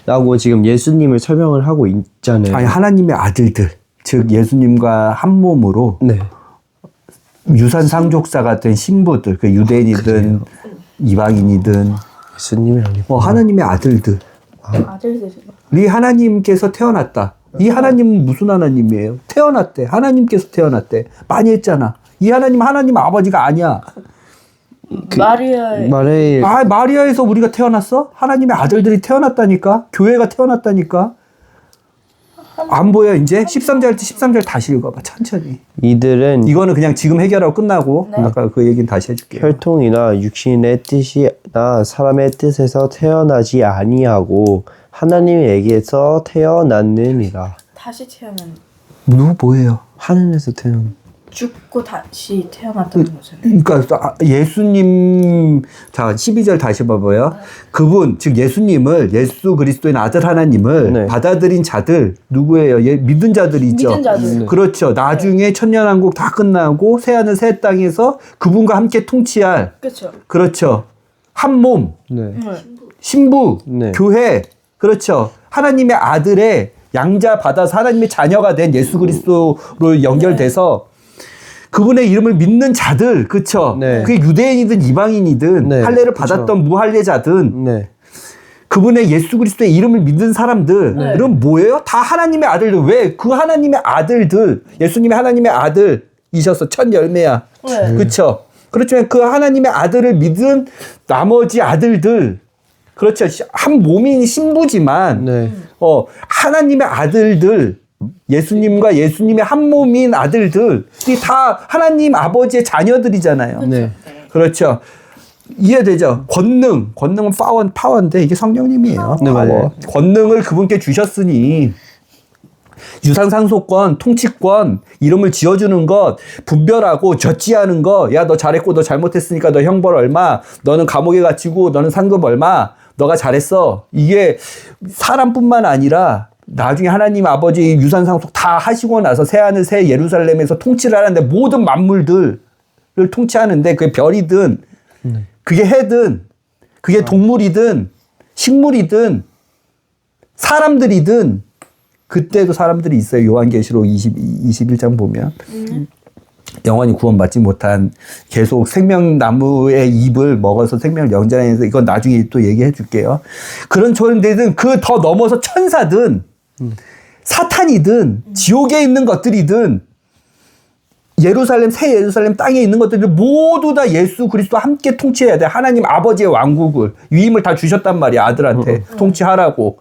Speaker 3: 라고 지금 예수님을 설명을 하고 있잖아요.
Speaker 1: 아니 하나님의 아들들, 즉 예수님과 한 몸으로
Speaker 3: 네.
Speaker 1: 유산 상속자가 된 신부들, 그 유대인이든 이방인이든
Speaker 3: 예수님이 아니고
Speaker 1: 하나님의 아들들이
Speaker 4: 아들들이.
Speaker 1: 하나님께서 태어났다. 이 하나님은 무슨 하나님이에요? 태어났대. 하나님께서 태어났대. 많이 했잖아. 이 하나님 아버지가 아니야.
Speaker 4: 마리아의
Speaker 1: 마리아에서 우리가 태어났어? 하나님의 아들들이 태어났다니까? 교회가 태어났다니까? 안 보여 이제? 13절 다시 읽어봐 천천히.
Speaker 3: 이들은
Speaker 1: 이거는 그냥 지금 해결하고 끝나고 아까 그 얘기는 다시 해줄게요.
Speaker 3: 혈통이나 육신의 뜻이나 사람의 뜻에서 태어나지 아니하고 하나님에게서 태어났느니라.
Speaker 4: 다시 태어난
Speaker 1: 누구 뭐예요?
Speaker 3: 하늘에서 태어난.
Speaker 4: 죽고 다시 태어났다는 거죠.
Speaker 1: 그러니까 예수님 자 12절 다시 봐봐요. 그분 즉 예수님을 예수 그리스도인 아들 하나님을
Speaker 3: 네.
Speaker 1: 받아들인 자들 누구예요? 믿은 자들이죠.
Speaker 4: 믿은 자들.
Speaker 1: 그렇죠. 나중에 천년왕국 다 끝나고 새하늘 새 땅에서 그분과 함께 통치할
Speaker 4: 그렇죠.
Speaker 1: 그렇죠. 한 몸,
Speaker 3: 네.
Speaker 1: 신부,
Speaker 3: 네.
Speaker 1: 교회 그렇죠. 하나님의 아들의 양자 받아서 하나님의 자녀가 된 예수 그리스도로 연결돼서 그분의 이름을 믿는 자들, 그쵸?
Speaker 3: 네.
Speaker 1: 그게 유대인이든 이방인이든
Speaker 3: 네,
Speaker 1: 할례를
Speaker 3: 그쵸.
Speaker 1: 받았던 무할례자든
Speaker 3: 네.
Speaker 1: 그분의 예수 그리스도의 이름을 믿는 사람들은 뭐예요? 다 하나님의 아들들. 왜? 그 하나님의 아들들, 예수님이 하나님의 아들이셔서 첫 열매야.
Speaker 4: 네.
Speaker 1: 그쵸? 그렇지만 그 하나님의 아들을 믿은 나머지 아들들, 그렇죠. 한 몸인 신부지만,
Speaker 3: 네.
Speaker 1: 하나님의 아들들, 예수님과 예수님의 한 몸인 아들들이 다 하나님 아버지의 자녀들이잖아요.
Speaker 3: 네.
Speaker 1: 그렇죠. 이해되죠? 권능은 파워인데 이게 성령님이에요.
Speaker 3: 네, 맞아요.
Speaker 1: 권능을 그분께 주셨으니 유산 상속권, 통치권, 이름을 지어주는 것, 분별하고 저지하는 거, 야, 너 잘했고 너 잘못했으니까 너 형벌 얼마, 너는 감옥에 갇히고 너는 상급 얼마, 너가 잘했어. 이게 사람뿐만 아니라 나중에 하나님 아버지 유산 상속 다 하시고 나서 새하늘 새 예루살렘에서 통치를 하는데 모든 만물들을 통치하는데 그게 별이든 그게 해든 그게 동물이든 식물이든 사람들이든 그때도 사람들이 있어요. 요한계시록 21장 보면 영원히 구원받지 못한 계속 생명나무의 잎을 먹어서 생명을 영장해서 이건 나중에 또 얘기해 줄게요. 그런 존재든 그 더 넘어서 천사든 사탄이든 지옥에 있는 것들이든 새 예루살렘 땅에 있는 것들이 모두 다 예수 그리스도와 함께 통치해야 돼. 하나님 아버지의 왕국을 위임을 다 주셨단 말이야. 아들한테 통치하라고.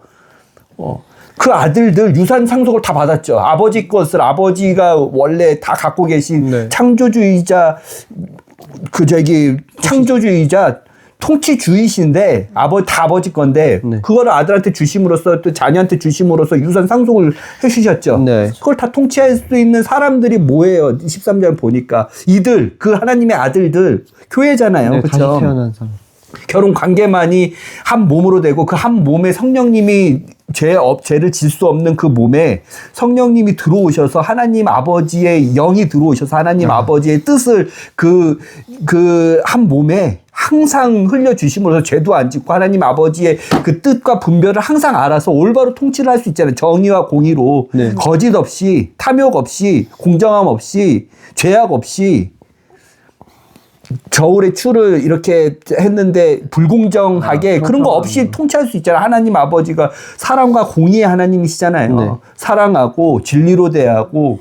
Speaker 1: 그 아들들 유산 상속을 다 받았죠. 아버지 것을 아버지가 원래 다 갖고 계신 창조주의자 창조주의자 통치주의신데 다 아버지 건데 그거를 아들한테 주심으로써 또 자녀한테 주심으로써 유산 상속을 해주셨죠.
Speaker 3: 네.
Speaker 1: 그걸 다 통치할 수 있는 사람들이 뭐예요? 13절 보니까 이들 그 하나님의 아들들 교회잖아요.
Speaker 3: 네,
Speaker 1: 그렇죠?
Speaker 3: 다시 태어난 사람.
Speaker 1: 결혼 관계만이 한 몸으로 되고 그 한 몸에 성령님이 죄를 질 수 없는 그 몸에 성령님이 들어오셔서 하나님 아버지의 영이 들어오셔서 하나님 아버지의 뜻을 그 한 몸에 항상 흘려주심으로써 죄도 안 짓고 하나님 아버지의 그 뜻과 분별을 항상 알아서 올바로 통치를 할 수 있잖아요. 정의와 공의로 거짓 없이 탐욕 없이 공정함 없이 죄악 없이 겨울에 추를 이렇게 했는데 불공정하게 그런 거 없이 통치할 수 있잖아요. 하나님 아버지가 사랑과 공의의 하나님이시잖아요.
Speaker 3: 네.
Speaker 1: 사랑하고 진리로 대하고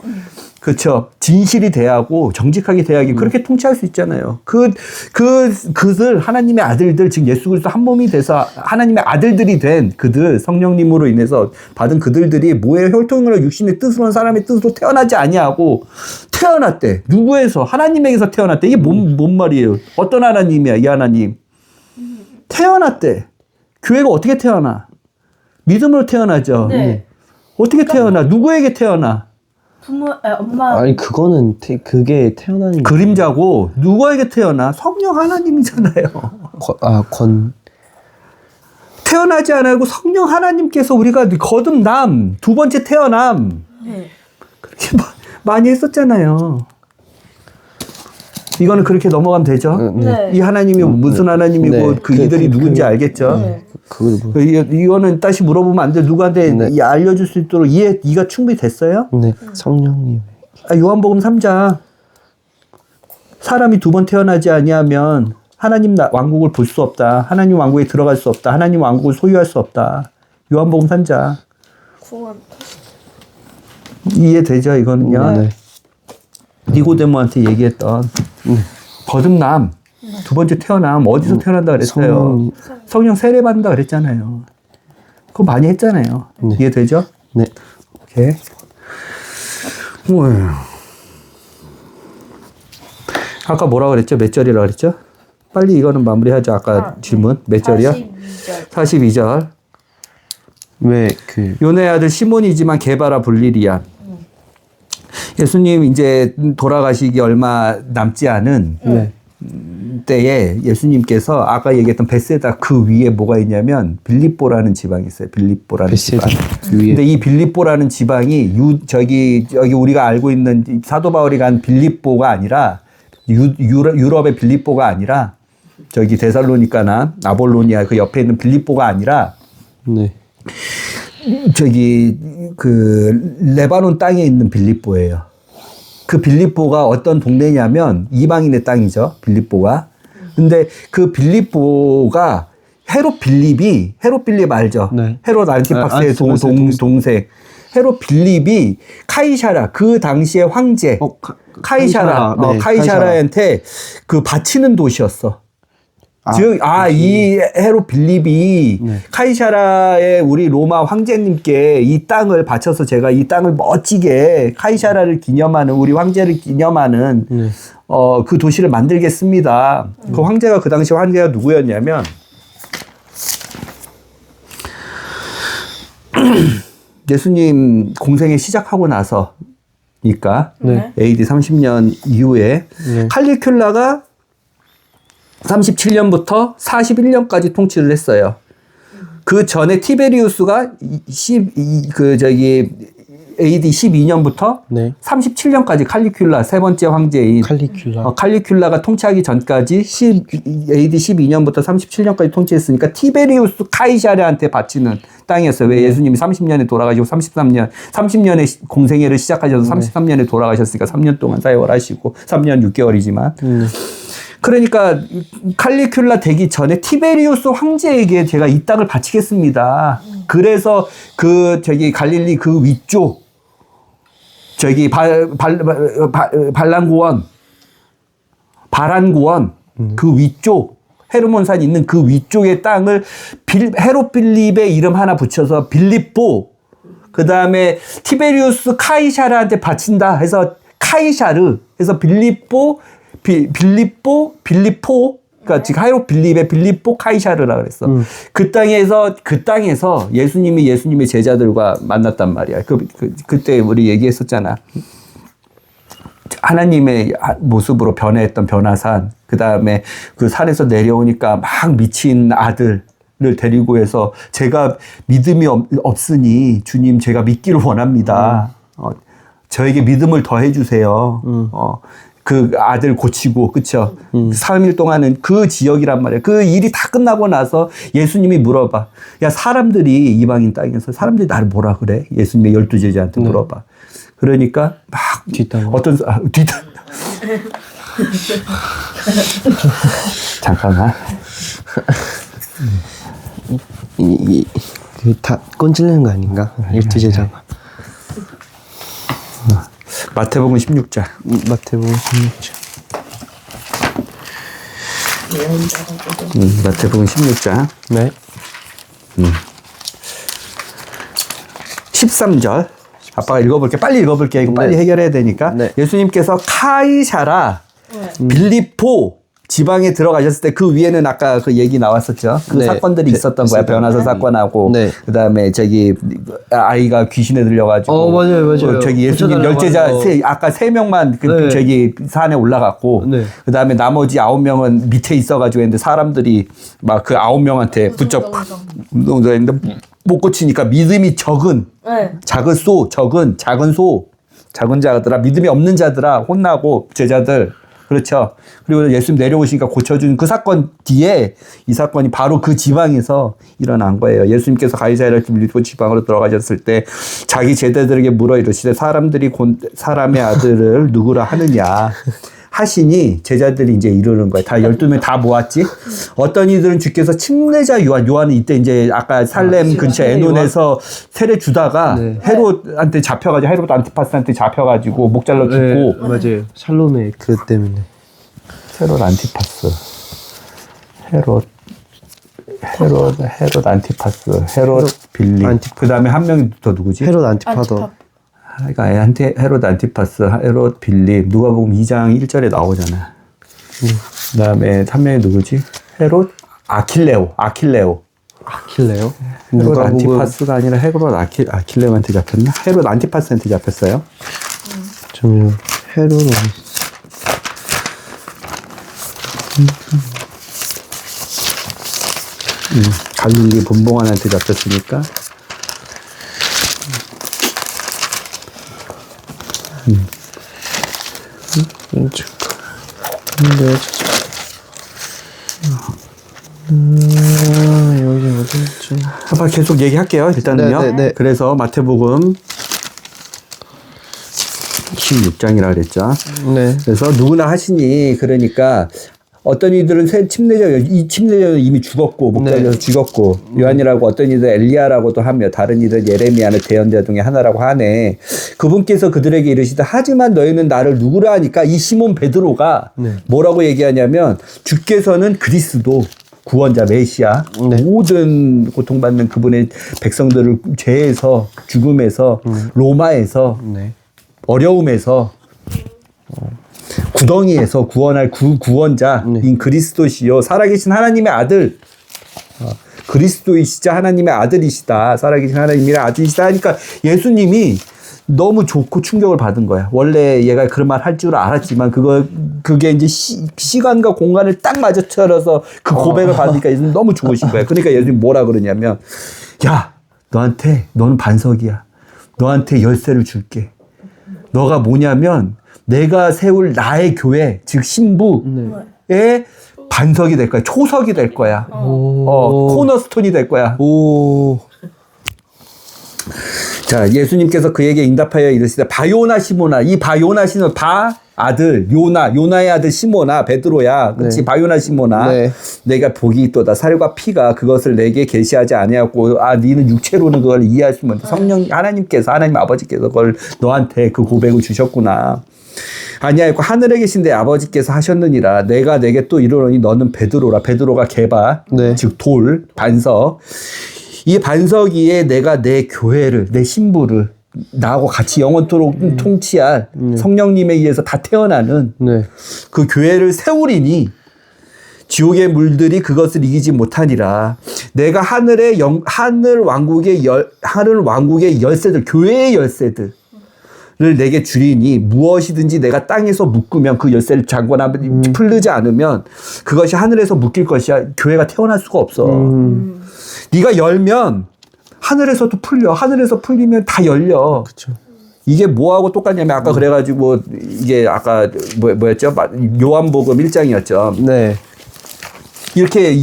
Speaker 1: 그렇죠. 진실이 대하고 정직하게 대하기 그렇게 통치할 수 있잖아요. 그들 하나님의 아들들 즉 예수 그리스도 한 몸이 돼서 하나님의 아들들이 된 그들 성령님으로 인해서 받은 그들들이 뭐예요? 혈통으로 육신의 뜻으로 한 사람의 뜻으로 태어나지 아니하고 태어났대. 누구에서? 하나님에게서 태어났대. 이게 뭔 말이에요? 어떤 하나님이야? 이 하나님. 태어났대. 교회가 어떻게 태어나? 믿음으로 태어나죠.
Speaker 4: 네.
Speaker 1: 어떻게 태어나? 누구에게 태어나?
Speaker 4: 엄마.
Speaker 3: 아니 그거는 그게 태어나는
Speaker 1: 그림자고 누구에게 태어나? 성령 하나님이잖아요. 태어나지 않고 성령 하나님께서 우리가 거듭남 두 번째 태어남 그렇게 많이 했었잖아요. 이거는 그렇게 넘어가면 되죠.
Speaker 4: 네.
Speaker 1: 이 하나님이 무슨 하나님이고
Speaker 3: 네.
Speaker 1: 이들이 누군지 알겠죠.
Speaker 4: 네.
Speaker 1: 이거는 다시 물어보면 안 돼. 누구한테 알려줄 수 있도록 이해가 충분히 됐어요?
Speaker 3: 네. 성령님.
Speaker 1: 요한복음 3장 사람이 두 번 태어나지 아니하면 하나님 왕국을 볼 수 없다. 하나님 왕국에 들어갈 수 없다. 하나님 왕국을 소유할 수 없다. 요한복음 3장.
Speaker 4: 구원.
Speaker 1: 이해되죠, 이거는요?
Speaker 3: 네.
Speaker 1: 니고데모한테 얘기했던 거듭남, 두 번째 태어남, 어디서 태어난다 그랬어요? 성령 세례받는다 그랬잖아요. 그거 많이 했잖아요.
Speaker 3: 네.
Speaker 1: 이해되죠?
Speaker 3: 네.
Speaker 1: 오케이. 아까 뭐라 그랬죠? 몇 절이라 그랬죠? 빨리 이거는 마무리하죠. 아까 질문. 몇 절이요?
Speaker 4: 42절.
Speaker 1: 42절.
Speaker 3: 왜 그
Speaker 1: 요네 아들 시몬이지만 게바라 불리리야. 예수님 이제 돌아가시기 얼마 남지 않은
Speaker 3: 네.
Speaker 1: 때에 예수님께서 아까 얘기했던 베세다 그 위에 뭐가 있냐면 빌립보라는 지방이 있어요. 빌립보라는
Speaker 3: 베세다
Speaker 1: 지방.
Speaker 3: 위에.
Speaker 1: 근데 이 빌립보라는 지방이 저기 우리가 알고 있는 사도 바울이 간 빌립보가 아니라 유럽의 빌립보가 아니라 저기 데살로니카나 아볼로니아 그 옆에 있는 빌립보가 아니라
Speaker 3: 네.
Speaker 1: 저기 그 레바논 땅에 있는 빌립보예요. 그 빌립보가 어떤 동네냐면 이방인의 땅이죠. 빌립보가. 근데 그 빌립보가 헤롯 빌립 알죠?
Speaker 3: 네.
Speaker 1: 헤롯 안티파스의
Speaker 3: 안티파스의
Speaker 1: 동생. 헤롯 빌립이 카이사라 그 당시의 황제 카이사라
Speaker 3: 네,
Speaker 1: 카이사라한테 그 바치는 도시였어. 즉, 이 헤롯 빌립이
Speaker 3: 네.
Speaker 1: 카이사라의 우리 로마 황제님께 이 땅을 바쳐서 제가 이 땅을 멋지게 카이사라를 기념하는 우리 황제를 기념하는
Speaker 3: 네.
Speaker 1: 그 도시를 만들겠습니다. 그 황제가 그 당시 황제가 누구였냐면 예수님 공생에 시작하고 나서니까
Speaker 4: 네.
Speaker 1: AD 30년 이후에
Speaker 3: 네.
Speaker 1: 칼리큘라가 37년부터 41년까지 통치를 했어요. 그 전에 티베리우스가 AD 12년부터
Speaker 3: 네.
Speaker 1: 37년까지 칼리큘라 세 번째 황제인
Speaker 3: 칼리큘라.
Speaker 1: 칼리큘라가 통치하기 전까지 AD 12년부터 37년까지 통치했으니까 티베리우스 카이사르한테 바치는 땅이었어요. 왜 예수님이 30년에 돌아가시고 30년에 공생애를 시작하셔서 33년에 돌아가셨으니까 3년 동안 사역을 하시고 3년 6개월이지만 그러니까 칼리큘라 되기 전에 티베리우스 황제에게 제가 이 땅을 바치겠습니다. 그래서 갈릴리 그 위쪽 바란구원 그 위쪽 헤르몬산이 있는 그 위쪽의 땅을 헤롯 빌립의 이름 하나 붙여서 빌립보 그 다음에 티베리우스 카이사르한테 바친다 해서 카이사르 해서 빌립포 그러니까 지금 헤롯 빌립의 빌립보 카이사르라 그랬어. 그 땅에서 예수님의 제자들과 만났단 말이야. 그때 우리 얘기했었잖아. 하나님의 모습으로 변해했던 변화산, 그 다음에 그 산에서 내려오니까 막 미친 아들을 데리고 해서 제가 믿음이 없으니 주님 제가 믿기를 원합니다. 저에게 믿음을 더해 주세요. 그 아들 고치고, 그쵸? 3일 동안은 그 지역이란 말이야. 그 일이 다 끝나고 나서 예수님이 물어봐. 야, 사람들이 이방인 땅에서 사람들이 나를 뭐라 그래? 예수님의 12제자한테 물어봐. 그러니까 막
Speaker 3: 뒷담화.
Speaker 1: 뒷담화. 잠깐만.
Speaker 3: 다 꼰질리는 거 아닌가? 12제자가.
Speaker 1: 마태복음 16장.
Speaker 3: 마태복음 16장.
Speaker 1: 마태복음 16장.
Speaker 3: 네.
Speaker 1: 13절. 아빠가 읽어볼게. 빨리 읽어볼게. 이거 빨리 해결해야 되니까.
Speaker 3: 네.
Speaker 1: 예수님께서 카이사라, 빌립보 지방에 들어가셨을 때 그 위에는 아까 그 얘기 나왔었죠. 그
Speaker 3: 네.
Speaker 1: 사건들이 있었던 거야. 변화사 사건하고.
Speaker 3: 네.
Speaker 1: 그 다음에 아이가 귀신에 들려가지고.
Speaker 3: 맞아요.
Speaker 1: 예수님 열제자 아까 3명만
Speaker 3: 네.
Speaker 1: 산에 올라갔고.
Speaker 3: 네.
Speaker 1: 그 다음에 나머지 9명은 밑에 있어가지고 했는데 사람들이 막 그 9명한테 붙잡고 운동자인데 못 고치니까 믿음이 적은 작은 자들아 믿음이 없는 자들아 혼나고 제자들 그렇죠. 그리고 예수님 내려오시니까 고쳐준 그 사건 뒤에 이 사건이 바로 그 지방에서 일어난 거예요. 예수님께서 가이사랴 빌립보 지방으로 들어가셨을 때 자기 제자들에게 물어 이르시되 사람들이 곧 사람의 아들을 누구라 하느냐. 하시니 제자들이 이제 이러는 거예요. 다 12명 다 모았지. 어떤 이들은 주께서 침례자 요한은 이때 이제 아까 살렘 근처 에논에서 세례 주다가
Speaker 3: 네.
Speaker 1: 헤롯한테 잡혀가지고 헤롯 안티파스한테 잡혀가지고 목 잘라 죽고
Speaker 3: 네, 맞아요. 살로메 그 때문에.
Speaker 1: 헤롯 안티파스 헤롯 안티파스 헤롯 빌립 그 다음에 한 명이 더 누구지?
Speaker 3: 헤롯 안티파더.
Speaker 1: 그러니까 헤롯 안티파스, 헤롯 빌립, 누가복음 2장 1절에 나오잖아. 그 다음에 한 명이 누구지? 헤롯 아킬레오.
Speaker 3: 아킬레요?
Speaker 1: 헤롯 안티파스가 아니라 헤롯 아킬레오한테 잡혔나? 헤롯 안티파스한테 잡혔어요.
Speaker 3: 잠시만요. 헤롯 어디 있어?
Speaker 1: 갈릴리 분봉안한테 잡혔으니까.
Speaker 3: 여기 어디였지?
Speaker 1: 한번 계속 얘기할게요. 일단은요.
Speaker 3: 네.
Speaker 1: 그래서 마태복음 16장이라 그랬죠.
Speaker 3: 네.
Speaker 1: 그래서 누구나 하시니 그러니까 어떤 이들은 이 침례자는 이미 죽었고 목 잘려서 죽었고 요한이라고 어떤 이들 엘리야라고도 하며 다른 이들 예레미야는 대언자 중에 하나라고 하네. 그분께서 그들에게 이르시되 하지만 너희는 나를 누구라 하니까 이 시몬 베드로가 뭐라고 얘기하냐면 주께서는 그리스도 구원자 메시아 모든 고통받는 그분의 백성들을 죄에서 죽음에서 로마에서 어려움에서 구덩이에서 구원할 구원자인 그리스도시요 살아계신 하나님의 아들 그리스도이시자 하나님의 아들이시다 살아계신 하나님의 아들이시다 하니까 예수님이 너무 좋고 충격을 받은 거야. 원래 얘가 그런 말 할 줄 알았지만 그게 이제 시간과 공간을 딱 맞아떨어서 그 고백을 받으니까 예수님 너무 좋으신 거야. 그러니까 예수님 뭐라 그러냐면 야 너는 반석이야. 너한테 열쇠를 줄게. 너가 뭐냐면 내가 세울 나의 교회, 즉 신부의 반석이 될 거야. 초석이 될 거야. 코너스톤이 될 거야. 자, 예수님께서 그에게 응답하여 이르시되 바요나 시모나 이 바요나 시모나 아들 요나의 아들 시모나 베드로야. 그렇지? 바요나 시모나. 내가 복이 있도다. 살과 피가 그것을 내게 계시하지 아니하고 너는 육체로는 그걸 이해할 수 없는데 성령 하나님 아버지께서 그걸 너한테 그 고백을 주셨구나. 아니하였고 하늘에 계신 내 아버지께서 하셨느니라. 내가 내게 또 이르노니 너는 베드로라. 베드로가 개바 즉 돌 반석. 이 반석 위에 내가 내 교회를 내 신부를 나하고 같이 영원토록 통치할 성령님에 의해서 다 태어나는 그 교회를 세우리니 지옥의 물들이 그것을 이기지 못하니라. 내가 하늘 왕국의 열쇠들 교회의 열쇠들 를 내게 주리니 무엇이든지 내가 땅에서 묶으면 그 열쇠를 잠궈나 풀르지 않으면 그것이 하늘에서 묶일 것이야. 교회가 태어날 수가 없어. 네가 열면 하늘에서도 풀려. 하늘에서 풀리면 다 열려.
Speaker 3: 그쵸.
Speaker 1: 이게 뭐하고 똑같냐면 아까 그래가지고 이게 아까 뭐였죠? 요한복음 1장이었죠.
Speaker 3: 네.
Speaker 1: 이렇게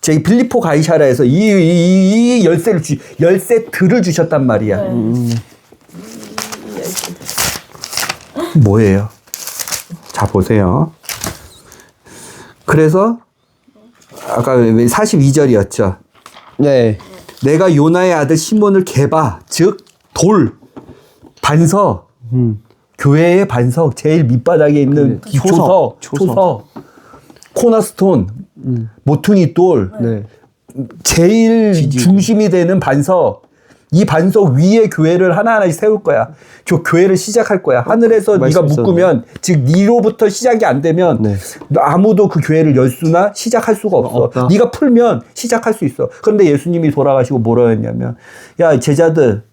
Speaker 1: 저희 빌립보 가이사라에서 이 열쇠들을 주셨단 말이야. 뭐예요? 자, 보세요. 그래서 아까 42절이었죠.
Speaker 3: 네.
Speaker 1: 내가 요나의 아들 시몬을 개바, 즉 돌, 반석, 교회의 반석, 제일 밑바닥에 있는 초석, 코너스톤, 모퉁이 돌, 제일 중심이 되는 반석. 이 반석 위에 교회를 하나하나씩 세울 거야. 교회를 시작할 거야. 하늘에서 네가 묶으면 즉 니로부터 시작이 안 되면 아무도 그 교회를 열 수나 시작할 수가 없어. 네가 풀면 시작할 수 있어. 그런데 예수님이 돌아가시고 뭐라 했냐면 야 제자들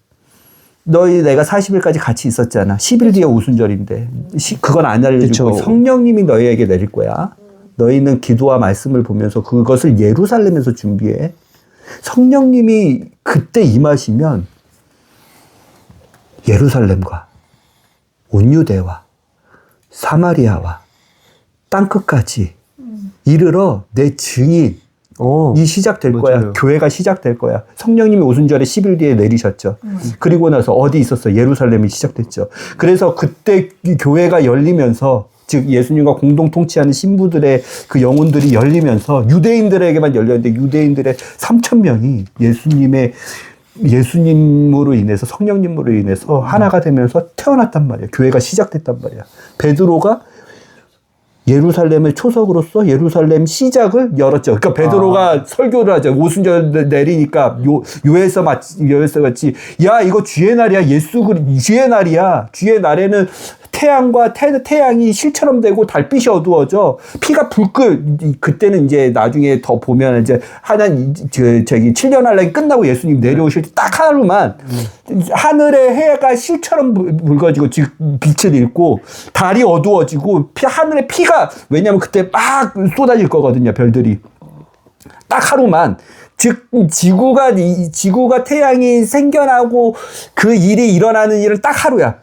Speaker 1: 너희 내가 40일까지 같이 있었잖아. 10일 뒤에 오순절인데 그건 안 알려줄 거야. 성령님이 너희에게 내릴 거야. 너희는 기도와 말씀을 보면서 그것을 예루살렘에서 준비해. 성령님이 그때 임하시면 예루살렘과 온 유대와 사마리아와 땅끝까지 이르러 내 증인 이 시작될 거야.
Speaker 3: 맞아요.
Speaker 1: 교회가 시작될 거야. 성령님이 오순절에 10일 뒤에 내리셨죠. 그리고 나서 어디 있었어? 예루살렘이 시작됐죠. 그래서 그때 이 교회가 열리면서 즉 예수님과 공동 통치하는 신부들의 그 영혼들이 열리면서 유대인들에게만 열렸는데 유대인들의 3,000명이 예수님으로 인해서 성령님으로 인해서 하나가 되면서 태어났단 말이야. 교회가 시작됐단 말이야. 베드로가 예루살렘의 초석으로서 예루살렘 시작을 열었죠. 그러니까 베드로가 설교를 하죠. 오순절 내리니까 요에서 같이 야 이거 주의 날이야. 주의 날이야. 주의 날에는 태양이 실처럼 되고 달빛이 어두워져. 피가 그때는 이제 나중에 더 보면 이제 저기 7년 할례 끝나고 예수님 내려오실 때 딱 하루만 하늘의 해가 실처럼 붉어지고 빛을 잃고 달이 어두워지고 하늘의 피가 왜냐면 그때 막 쏟아질 거거든요. 별들이. 딱 하루만. 즉 지구가 태양이 생겨나고 그 일이 일어나는 일은 딱 하루야.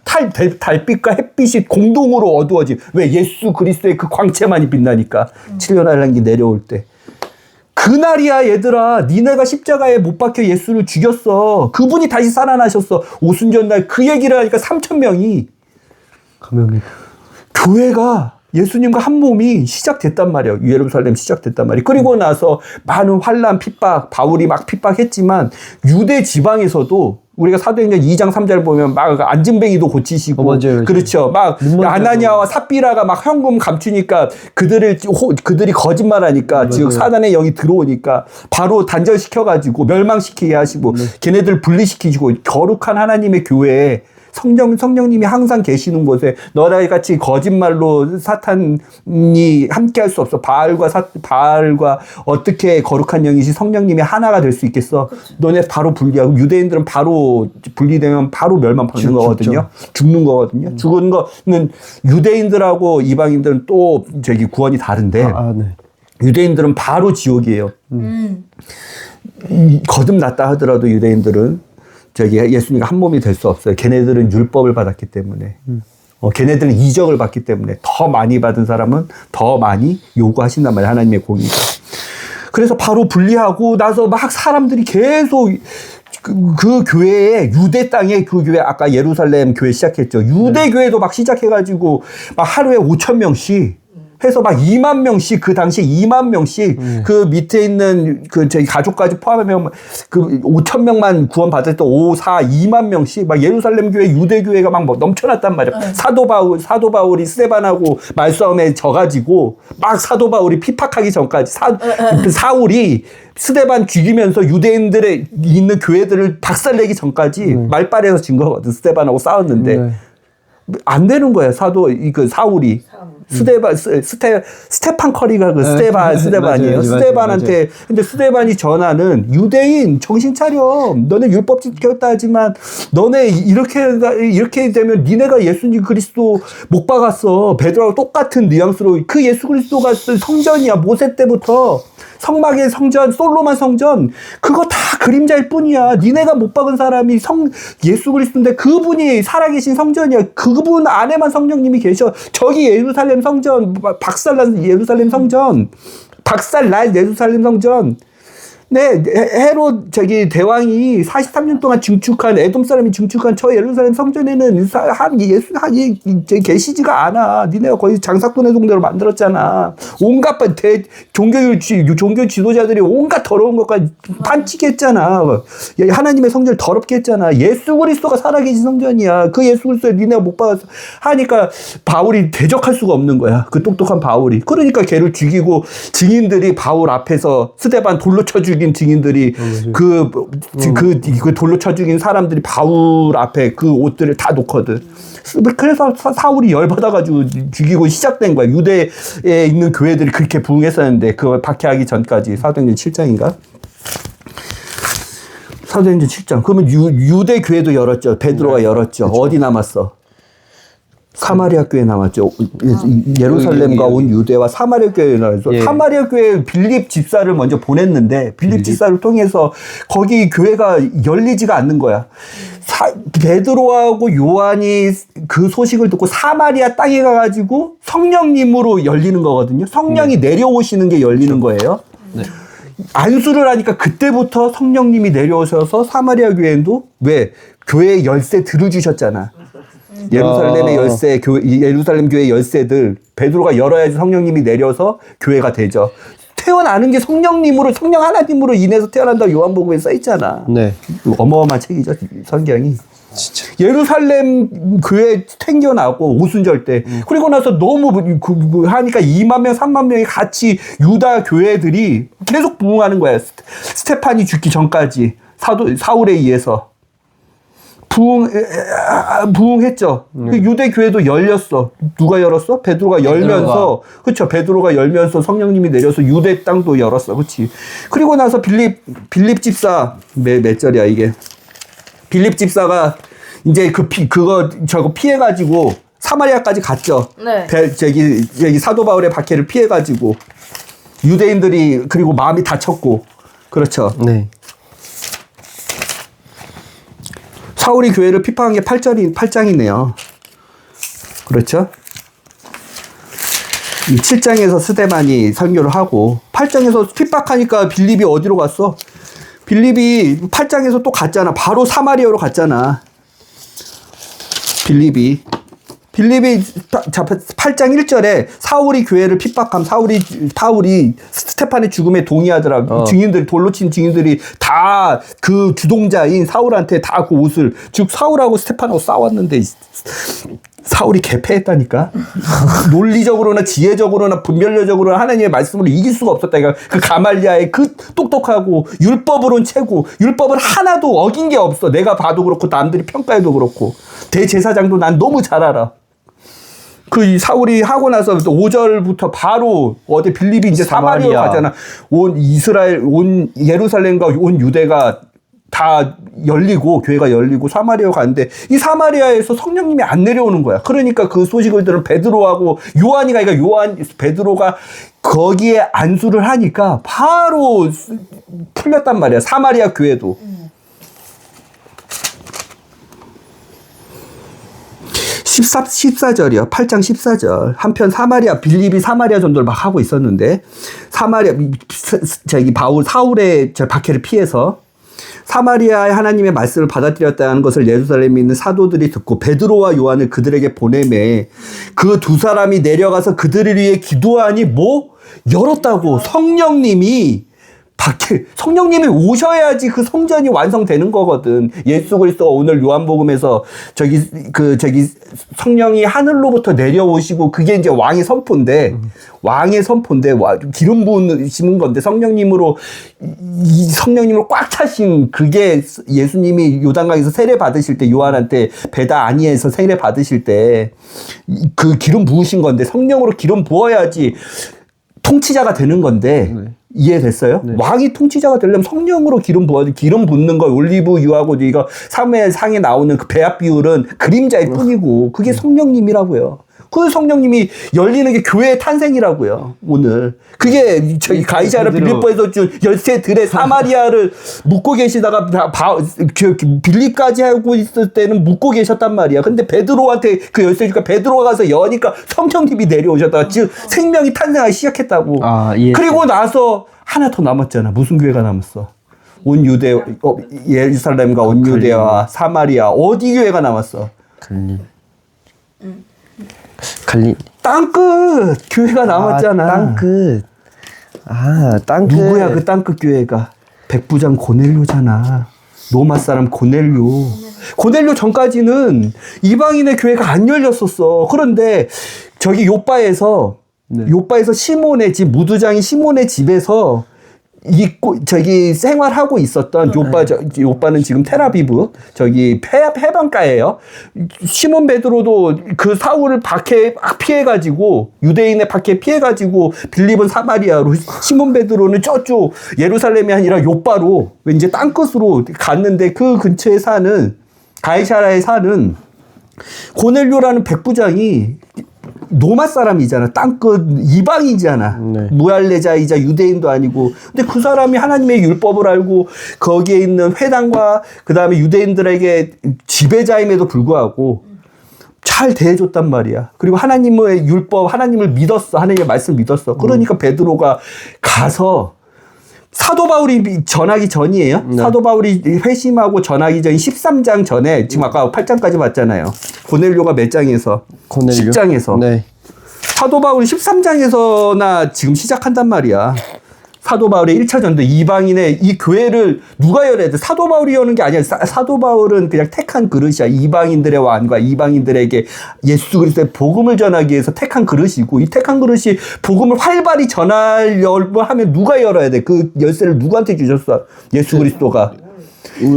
Speaker 1: 달빛과 햇빛이 공동으로 어두워지. 왜? 예수 그리스도의 그 광채만이 빛나니까. 7년 할례기 내려올 때. 그날이야 얘들아. 니네가 십자가에 못 박혀 예수를 죽였어. 그분이 다시 살아나셨어. 오순절날 그 얘기를 하니까 3,000명이
Speaker 3: 감명이.
Speaker 1: 교회가 예수님과 한 몸이 시작됐단 말이에요. 예루살렘 시작됐단 말이에요. 그리고 나서 많은 환난, 핍박, 바울이 막 핍박했지만 유대 지방에서도 우리가 사도행전 2장 3절 보면 막 안진뱅이도 고치시고
Speaker 3: 맞아요.
Speaker 1: 그렇죠. 막 아나니아와 삽비라가 막 현금 감추니까 그들이 거짓말하니까 즉 사단의 영이 들어오니까 바로 단절시켜가지고 멸망시키게 하시고 걔네들 분리시키시고 거룩한 하나님의 교회에 성령님이 항상 계시는 곳에 너랑 같이 거짓말로 사탄이 함께 할 수 없어. 바알과 어떻게 거룩한 영이시 성령님이 하나가 될 수 있겠어. 그렇죠. 너네 바로 분리하고 유대인들은 바로 분리되면 바로 멸망받는 거거든요. 죽는 거거든요. 죽은 거는 유대인들하고 이방인들은 또 구원이 다른데
Speaker 3: 네.
Speaker 1: 유대인들은 바로 지옥이에요. 거듭났다 하더라도 유대인들은 예수님과 한 몸이 될 수 없어요. 걔네들은 율법을 받았기 때문에. 걔네들은 이적을 받기 때문에 더 많이 받은 사람은 더 많이 요구하신단 말이에요. 하나님의 공의가. 그래서 바로 분리하고 나서 막 사람들이 계속 그 교회에 유대 땅에 그 교회 아까 예루살렘 교회 시작했죠. 유대 교회도 막 시작해가지고 막 하루에 5,000명씩 해서 막 2만 명씩 그 당시 2만 명씩 그 밑에 있는 저희 가족까지 포함하면 그 5,000명만 구원 받을 때 2만 명씩 막 예루살렘 교회 유대 교회가 막 넘쳐났단 말이야. 사도 바울이 스데반하고 말싸움에 져가지고 막 사도 바울이 피팍하기 전까지 사울이 스데반 죽이면서 유대인들의 있는 교회들을 박살내기 전까지 말빨에서 진 거거든. 스데반하고 싸웠는데 안 되는 거야. 사울이. 스테판 커리가 스데반이에요. 스데반한테. 근데 스데반이 전하는 유대인 정신 차려. 너네 율법 지켰다 하지만 너네 이렇게 되면 니네가 예수님 그리스도 못 박았어. 베드로하고 똑같은 뉘앙스로 그 예수 그리스도가 성전이야. 모세 때부터. 성막의 성전, 솔로몬 성전, 그거 다 그림자일 뿐이야. 니네가 못 박은 사람이 예수 그리스도인데 그분이 살아계신 성전이야. 그분 안에만 성령님이 계셔. 저기 예루살렘 성전, 박살난 예루살렘 성전, 박살날 예루살렘 성전. 네, 헤롯 대왕이 43년 동안 증축한 에돔 사람이 증축한 저 예루살렘 성전에는 예수 계시지가 않아. 니네가 거의 장사꾼의 동네로 만들었잖아. 온갖 종교 지도자들이 온갖 더러운 것까지 판치게 했잖아. 하나님의 성전을 더럽게 했잖아. 예수 그리스도가 살아계신 성전이야. 그 예수 그리스도에 니네가 못 박았어. 하니까 바울이 대적할 수가 없는 거야. 그 똑똑한 바울이. 그러니까 걔를 죽이고 증인들이 바울 앞에서 스데반 돌로 쳐 죽인 증인들이 그 돌로 쳐 죽인 사람들이 바울 앞에 그 옷들을 다 놓거든. 그래서 사울이 열받아가지고 죽이고 시작된 거야. 유대에 있는 교회들이 그렇게 부흥했었는데 그걸 박해하기 전까지. 사도행전 7장인가? 사도행전 7장. 그러면 유대 교회도 열었죠. 베드로가 열었죠. 그쵸. 어디 남았어? 사마리아 교회 남았죠. 예루살렘과 온 유대와 사마리아 교회에 나와서 사마리아 교회 빌립 집사를 먼저 보냈는데 빌립 집사를 통해서 거기 교회가 열리지가 않는 거야. 베드로하고 요한이 그 소식을 듣고 사마리아 땅에 가가지고 성령님으로 열리는 거거든요. 성령이 내려오시는 게 열리는 거예요. 안수를 하니까 그때부터 성령님이 내려오셔서 사마리아 교회도 왜 교회의 열쇠 들어주셨잖아. 예루살렘의 열쇠, 예루살렘 교회 열쇠들 베드로가 열어야지 성령님이 내려서 교회가 되죠. 태어나는 게 성령님으로, 성령 하나님으로 인해서 태어난다고 요한복음에 써 있잖아.
Speaker 3: 네.
Speaker 1: 어마어마한 책이죠, 성경이.
Speaker 3: 진짜.
Speaker 1: 예루살렘 교회 탱겨나고 오순절 때 그리고 나서 너무 하니까 2만 명 3만 명이 같이 유다 교회들이 계속 부흥하는 거야. 스테판이 죽기 전까지 사울에 의해서 부흥했죠. 유대 교회도 열렸어. 누가 열었어? 베드로가 열면서, 그렇죠. 베드로가 열면서 성령님이 내려서 유대 땅도 열었어. 그렇지. 그리고 나서 빌립 집사 몇 절이야 이게? 빌립 집사가 이제 저거 피해가지고 사마리아까지 갔죠.
Speaker 4: 네.
Speaker 1: 저기 사도 바울의 박해를 피해가지고 유대인들이 그리고 마음이 다쳤고 그렇죠.
Speaker 3: 네.
Speaker 1: 사울이 교회를 핍박한 게 8장이네요. 그렇죠? 이 7장에서 스데반이 설교를 하고 8장에서 핍박하니까 빌립이 어디로 갔어? 빌립이 8장에서 또 갔잖아. 바로 사마리아로 갔잖아. 빌립이 8장 1절에 사울이 교회를 핍박함. 파울이 스테판의 죽음에 동의하더라고. 증인들, 돌로 친 증인들이 다 그 주동자인 사울한테 다 그 옷을, 즉 사울하고 스테판하고 싸웠는데 사울이 개패했다니까. 논리적으로나 지혜적으로나 분별력적으로나 하나님의 말씀으로 이길 수가 없었다니까. 그 가말리아의 그 똑똑하고 율법으론 최고, 율법을 하나도 어긴 게 없어. 내가 봐도 그렇고 남들이 평가해도 그렇고. 대제사장도 난 너무 잘 알아. 그 사울이 하고 나서 5절부터 바로 어디 빌립이 이제 사마리아로 가잖아. 온 이스라엘, 온 예루살렘과 온 유대가 다 열리고 교회가 열리고 사마리아 가는데 이 사마리아에서 성령님이 안 내려오는 거야. 그러니까 그 소식을 들은 베드로하고 요한이 가니까 베드로가 거기에 안수를 하니까 바로 풀렸단 말이야. 사마리아 교회도. 14절이요. 8장 14절. 한편 빌립이 사마리아 전도를 막 하고 있었는데, 사울의 박해를 피해서 사마리아의 하나님의 말씀을 받아들였다는 것을 예루살렘에 있는 사도들이 듣고 베드로와 요한을 그들에게 보내매 그 두 사람이 내려가서 그들을 위해 기도하니 열었다고. 성령님이 오셔야지 그 성전이 완성되는 거거든. 예수 그리스도가 오늘 요한복음에서 성령이 하늘로부터 내려오시고 그게 이제 왕의 선포인데 기름 부으시는 건데 성령님으로 꽉 차신 그게 예수님이 요단강에서 세례 받으실 때 요한한테 베다 아니에서 세례 받으실 때 그 기름 부으신 건데 성령으로 기름 부어야지 통치자가 되는 건데 이해됐어요? 네. 왕이 통치자가 되려면 성령으로 기름 붓는 거 올리브유하고 이거 사무엘상에 나오는 그 배합 비율은 그림자일 뿐이고 그게 성령님이라고요. 그 성령님이 열리는 게 교회의 탄생이라고요. 오늘 그게 저희 가이사랴 빌립보에서 준 열쇠들의 사마리아를 묵고 계시다가 빌립까지 하고 있을 때는 묵고 계셨단 말이야. 근데 베드로한테 그 열쇠 주니까 베드로가 가서 여니까 성령님이 내려오셨다가 즉 생명이 탄생하기 시작했다고.
Speaker 3: 예.
Speaker 1: 그리고 나서 하나 더 남았잖아. 무슨 교회가 남았어? 온 예루살렘과 온 유대와 사마리아 어디 교회가 남았어? 땅끝 교회가 남았잖아.
Speaker 3: 땅끝. 땅끝.
Speaker 1: 누구야 그 땅끝 교회가? 백부장 고넬료잖아. 로마 사람 고넬료 전까지는 이방인의 교회가 안 열렸었어. 그런데 저기 요바에서 시몬의 집, 무두장인 시몬의 집에서 생활하고 있었던 요바는 지금 텔아비브 해변가예요. 시몬 베드로도 그 사울을 피해가지고 유대인의 박해 피해가지고 빌립은 사마리아로 시몬 베드로는 저쪽 예루살렘이 아니라 요바로 이제 땅끝으로 갔는데 그 근처에 사는 가이사랴에 사는 고넬료라는 백부장이 로마 사람이잖아. 땅끝 이방이잖아. 네. 무할레자이자 유대인도 아니고. 근데 그 사람이 하나님의 율법을 알고 거기에 있는 회당과 그 다음에 유대인들에게 지배자임에도 불구하고 잘 대해줬단 말이야. 그리고 하나님의 율법, 하나님을 믿었어. 하나님의 말씀을 믿었어. 그러니까 베드로가 가서 사도 바울이 전하기 전이에요.
Speaker 3: 네.
Speaker 1: 사도 바울이 회심하고 전하기 전 13장 전에 지금 아까 8장까지 봤잖아요. 고넬료가 몇 장에서?
Speaker 3: 고넬료?
Speaker 1: 10장에서.
Speaker 3: 네.
Speaker 1: 사도 바울이 13장에서나 지금 시작한단 말이야. 사도 바울의 1차 전도 이방인의 이 교회를 누가 열어야 돼? 사도 바울이 여는 게 아니야. 사도 바울은 그냥 택한 그릇이야. 이방인들의 왕과 이방인들에게 예수 그리스도의 복음을 전하기 위해서 택한 그릇이고 이 택한 그릇이 복음을 활발히 전하려고 하면 누가 열어야 돼? 그 열쇠를 누구한테 주셨어? 예수 그리스도가.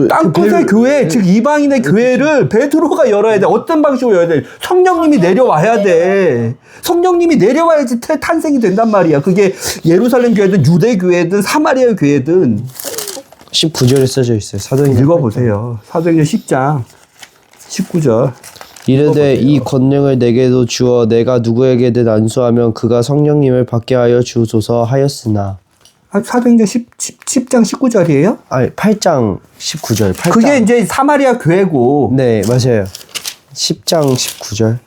Speaker 1: 땅끝의 교회, 즉 이방인의 교회를 베드로가 열어야 돼. 어떤 방식으로 열어야 돼? 성령님이 내려와야 돼. 성령님이 내려와야지 탄생이 된단 말이야. 그게 예루살렘 교회든 유대 교회든 사마리아 교회든.
Speaker 3: 19절에 써져 있어요. 사도행전.
Speaker 1: 읽어보세요. 사도행전 10장 19절.
Speaker 3: 이르되 이 권능을 내게도 주어 내가 누구에게든 안수하면 그가 성령님을 받게 하여 주소서 하였으나.
Speaker 1: 사도행전 10장 19절이에요?
Speaker 3: 아니 8장 19절. 8장.
Speaker 1: 그게 이제 사마리아 교회고.
Speaker 3: 네 맞아요. 10장 19절.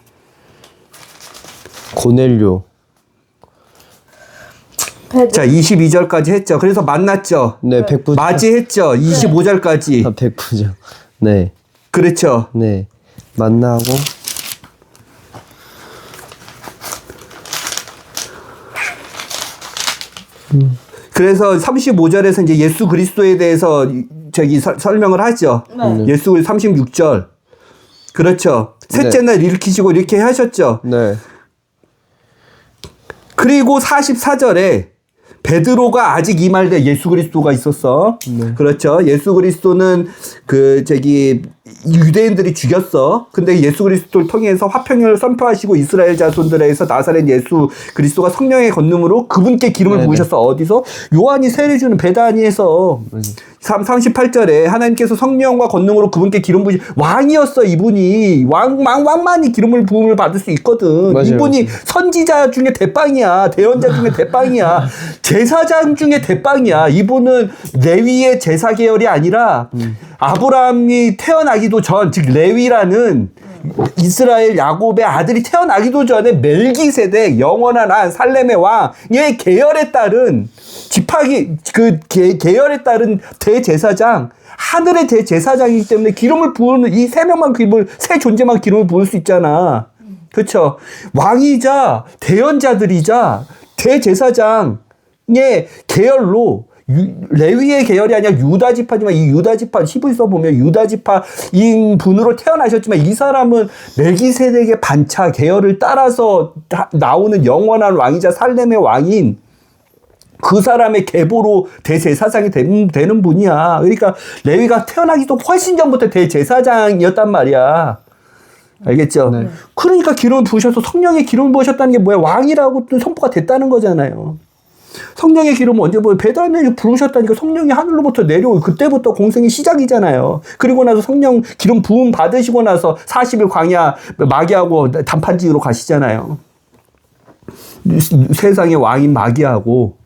Speaker 3: 고넬료.
Speaker 1: 자, 22절까지 했죠. 그래서 만났죠.
Speaker 3: 네 백부.
Speaker 1: 맞이했죠. 25절까지.
Speaker 3: 아, 백부죠. 네.
Speaker 1: 그렇죠.
Speaker 3: 네. 만나고.
Speaker 1: 그래서 35절에서 이제 예수 그리스도에 대해서 설명을 하죠.
Speaker 4: 네.
Speaker 1: 예수 그리스도 36절. 그렇죠. 셋째 날 일으키시고 이렇게 하셨죠.
Speaker 3: 네.
Speaker 1: 그리고 44절에 베드로가 아직 임할 때 예수 그리스도가 있었어. 그렇죠. 예수 그리스도는 유대인들이 죽였어. 근데 예수 그리스도를 통해서 화평을 선포하시고 이스라엘 자손들에서 나사렛 예수 그리스도가 성령의 권능으로 그분께 기름을
Speaker 3: 네네.
Speaker 1: 부으셨어. 어디서? 요한이 세례 주는 베다니에서 38절에 하나님께서 성령과 권능으로 그분께 기름 부으시 왕이었어. 이분이 왕만이 기름을 부음을 받을 수 있거든.
Speaker 3: 맞아요,
Speaker 1: 이분이
Speaker 3: 맞아요.
Speaker 1: 선지자 중에 대빵이야. 대언자 중에 대빵이야. 제사장 중에 대빵이야. 이분은 레위의 제사 계열이 아니라 아브라함이 태어나기도 전, 즉 레위라는 이스라엘 야곱의 아들이 태어나기도 전에 멜기세덱 영원한 한 살렘의 왕의 계열에 따른 지파기 계열에 따른 대제사장, 하늘의 대제사장이기 때문에 기름을 부으는 이 세 명만 세 존재만 기름을 부을 수 있잖아. 그렇죠. 왕이자 대언자들이자 대제사장의 계열로 레위의 계열이 아니라 유다 지파지만 이 유다 지파 히브리서 보면 유다 지파인 분으로 태어나셨지만 이 사람은 멜기세덱의 반차 계열을 따라서 나오는 영원한 왕이자 살렘의 왕인 그 사람의 계보로 대제사장이 되는 분이야. 그러니까 레위가 태어나기도 훨씬 전부터 대제사장이었단 말이야. 알겠죠? 네. 그러니까 기름을 부으셔서 성령의 기름을 부으셨다는 게 뭐야? 왕이라고 또 선포가 됐다는 거잖아요. 성령의 기름은 언제 보여? 베다니엘에 부르셨다니까 성령이 하늘로부터 내려오고 그때부터 공생이 시작이잖아요. 그리고 나서 성령 기름 부음 받으시고 나서 40일 광야 마귀하고 단판지로 가시잖아요. 세상의 왕인 마귀하고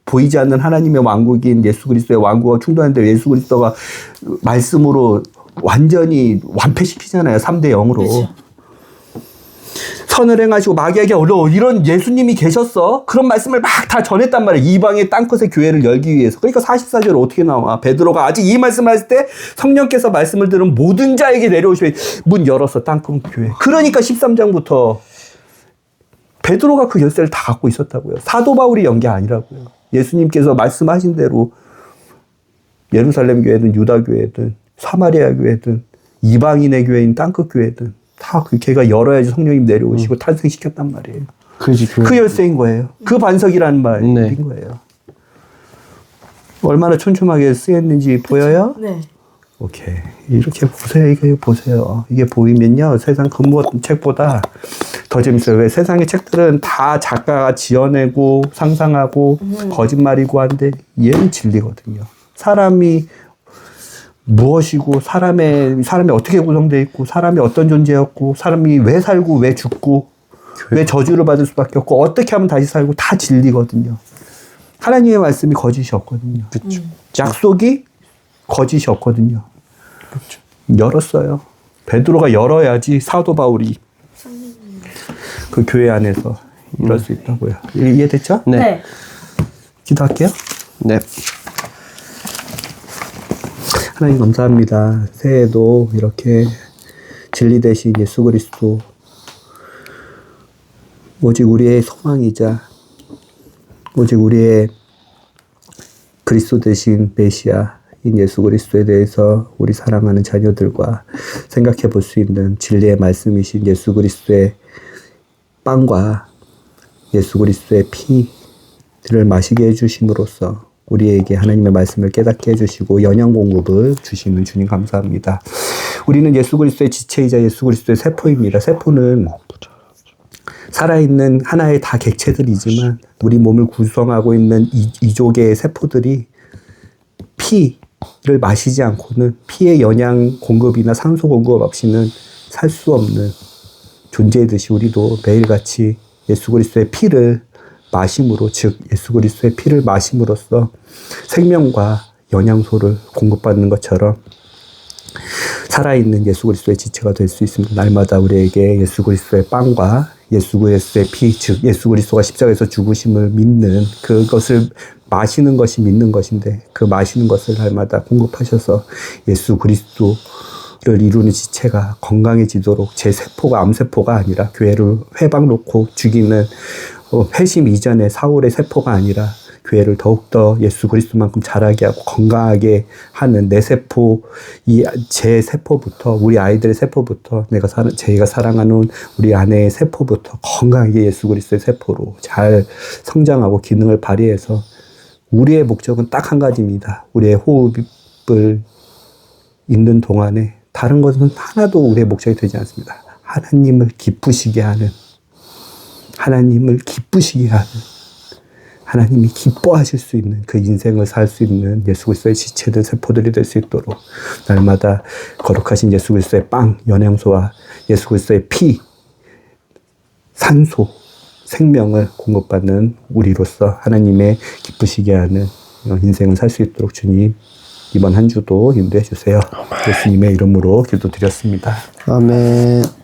Speaker 1: 보이지 않는 하나님의 왕국인 예수 그리스도의 왕국과 충돌하는데 예수 그리스도가 말씀으로 완전히 완패시키잖아요. 3대 0으로. 그렇죠. 선을 행하시고 마귀에게 이런 예수님이 계셨어. 그런 말씀을 막 다 전했단 말이에요. 이방의 땅끝의 교회를 열기 위해서. 그러니까 44절 어떻게 나와? 베드로가 아직 이 말씀을 했을 때 성령께서 말씀을 들은 모든 자에게 내려오시면 문 열었어. 땅끝 교회. 그러니까 13장부터 베드로가 그 열쇠를 다 갖고 있었다고요. 사도 바울이 연 게 아니라고요. 예수님께서 말씀하신 대로 예루살렘 교회든 유다 교회든 사마리아 교회든 이방인의 교회인 땅끝 교회든 다 걔가 열어야지 성령님 내려오시고 탄생시켰단 말이에요. 그 열쇠인 거예요. 그 반석이라는 말인
Speaker 3: 네.
Speaker 1: 거예요. 얼마나 촘촘하게 쓰였는지 보여요?
Speaker 4: 네.
Speaker 1: 오케이. 이렇게 보세요. 이게 보세요. 이게 보이면요. 세상 그 무엇 책보다 더 재밌어요. 왜 세상의 책들은 다 작가가 지어내고 상상하고 거짓말이고 한데 얘는 진리거든요. 사람이 무엇이고 사람이 어떻게 구성되어 있고 사람이 어떤 존재였고 사람이 왜 살고 왜 죽고 왜 저주를 받을 수밖에 없고 어떻게 하면 다시 살고 다 진리거든요. 하나님의 말씀이 거짓이 없거든요.
Speaker 3: 그렇죠.
Speaker 1: 약속이 거짓이 없거든요. 그렇죠. 열었어요. 베드로가 열어야지 사도 바울이 그 교회 안에서 이럴 수 있다고요. 이해됐죠?
Speaker 3: 네.
Speaker 4: 네.
Speaker 1: 기도할게요.
Speaker 3: 네.
Speaker 1: 하나님 감사합니다. 새해에도 이렇게 진리 되신 예수 그리스도, 오직 우리의 소망이자 오직 우리의 그리스도 되신 메시아인 예수 그리스도에 대해서 우리 사랑하는 자녀들과 생각해 볼 수 있는 진리의 말씀이신 예수 그리스도의 빵과 예수 그리스도의 피를 마시게 해주심으로써 우리에게 하나님의 말씀을 깨닫게 해주시고 영양 공급을 주시는 주님 감사합니다. 우리는 예수 그리스도의 지체이자 예수 그리스도의 세포입니다. 세포는 살아있는 하나의 다 객체들이지만 우리 몸을 구성하고 있는 이족의 세포들이 피를 마시지 않고는 피의 영양 공급이나 산소 공급 없이는 살 수 없는 존재이듯이 우리도 매일같이 예수 그리스도의 피를 마심으로, 즉 예수 그리스도의 피를 마심으로써 생명과 영양소를 공급받는 것처럼 살아있는 예수 그리스도의 지체가 될 수 있습니다. 날마다 우리에게 예수 그리스도의 빵과 예수 그리스도의 피, 즉 예수 그리스도가 십자가에서 죽으심을 믿는 그것을 마시는 것이 믿는 것인데 그 마시는 것을 날마다 공급하셔서 예수 그리스도를 이루는 지체가 건강해지도록 제 세포가 암세포가 아니라 교회를 회방 놓고 죽이는 회심 이전의 사울의 세포가 아니라 교회를 더욱더 예수 그리스도만큼 자라게 하고 건강하게 하는 내 세포, 제 세포부터, 우리 아이들의 세포부터, 저희가 사랑하는 우리 아내의 세포부터 건강하게 예수 그리스도의 세포로 잘 성장하고 기능을 발휘해서 우리의 목적은 딱 한 가지입니다. 우리의 호흡을 있는 동안에 다른 것은 하나도 우리의 목적이 되지 않습니다. 하나님을 기쁘시게 하는, 하나님이 기뻐하실 수 있는 그 인생을 살 수 있는 예수 그리스도의 지체들, 세포들이 될 수 있도록 날마다 거룩하신 예수 그리스도의 빵, 영양소와 예수 그리스도의 피, 산소, 생명을 공급받는 우리로서 하나님의 기쁘시게 하는 인생을 살 수 있도록 주님 이번 한 주도 인도해 주세요. 예수님의 이름으로 기도드렸습니다.
Speaker 3: 아멘.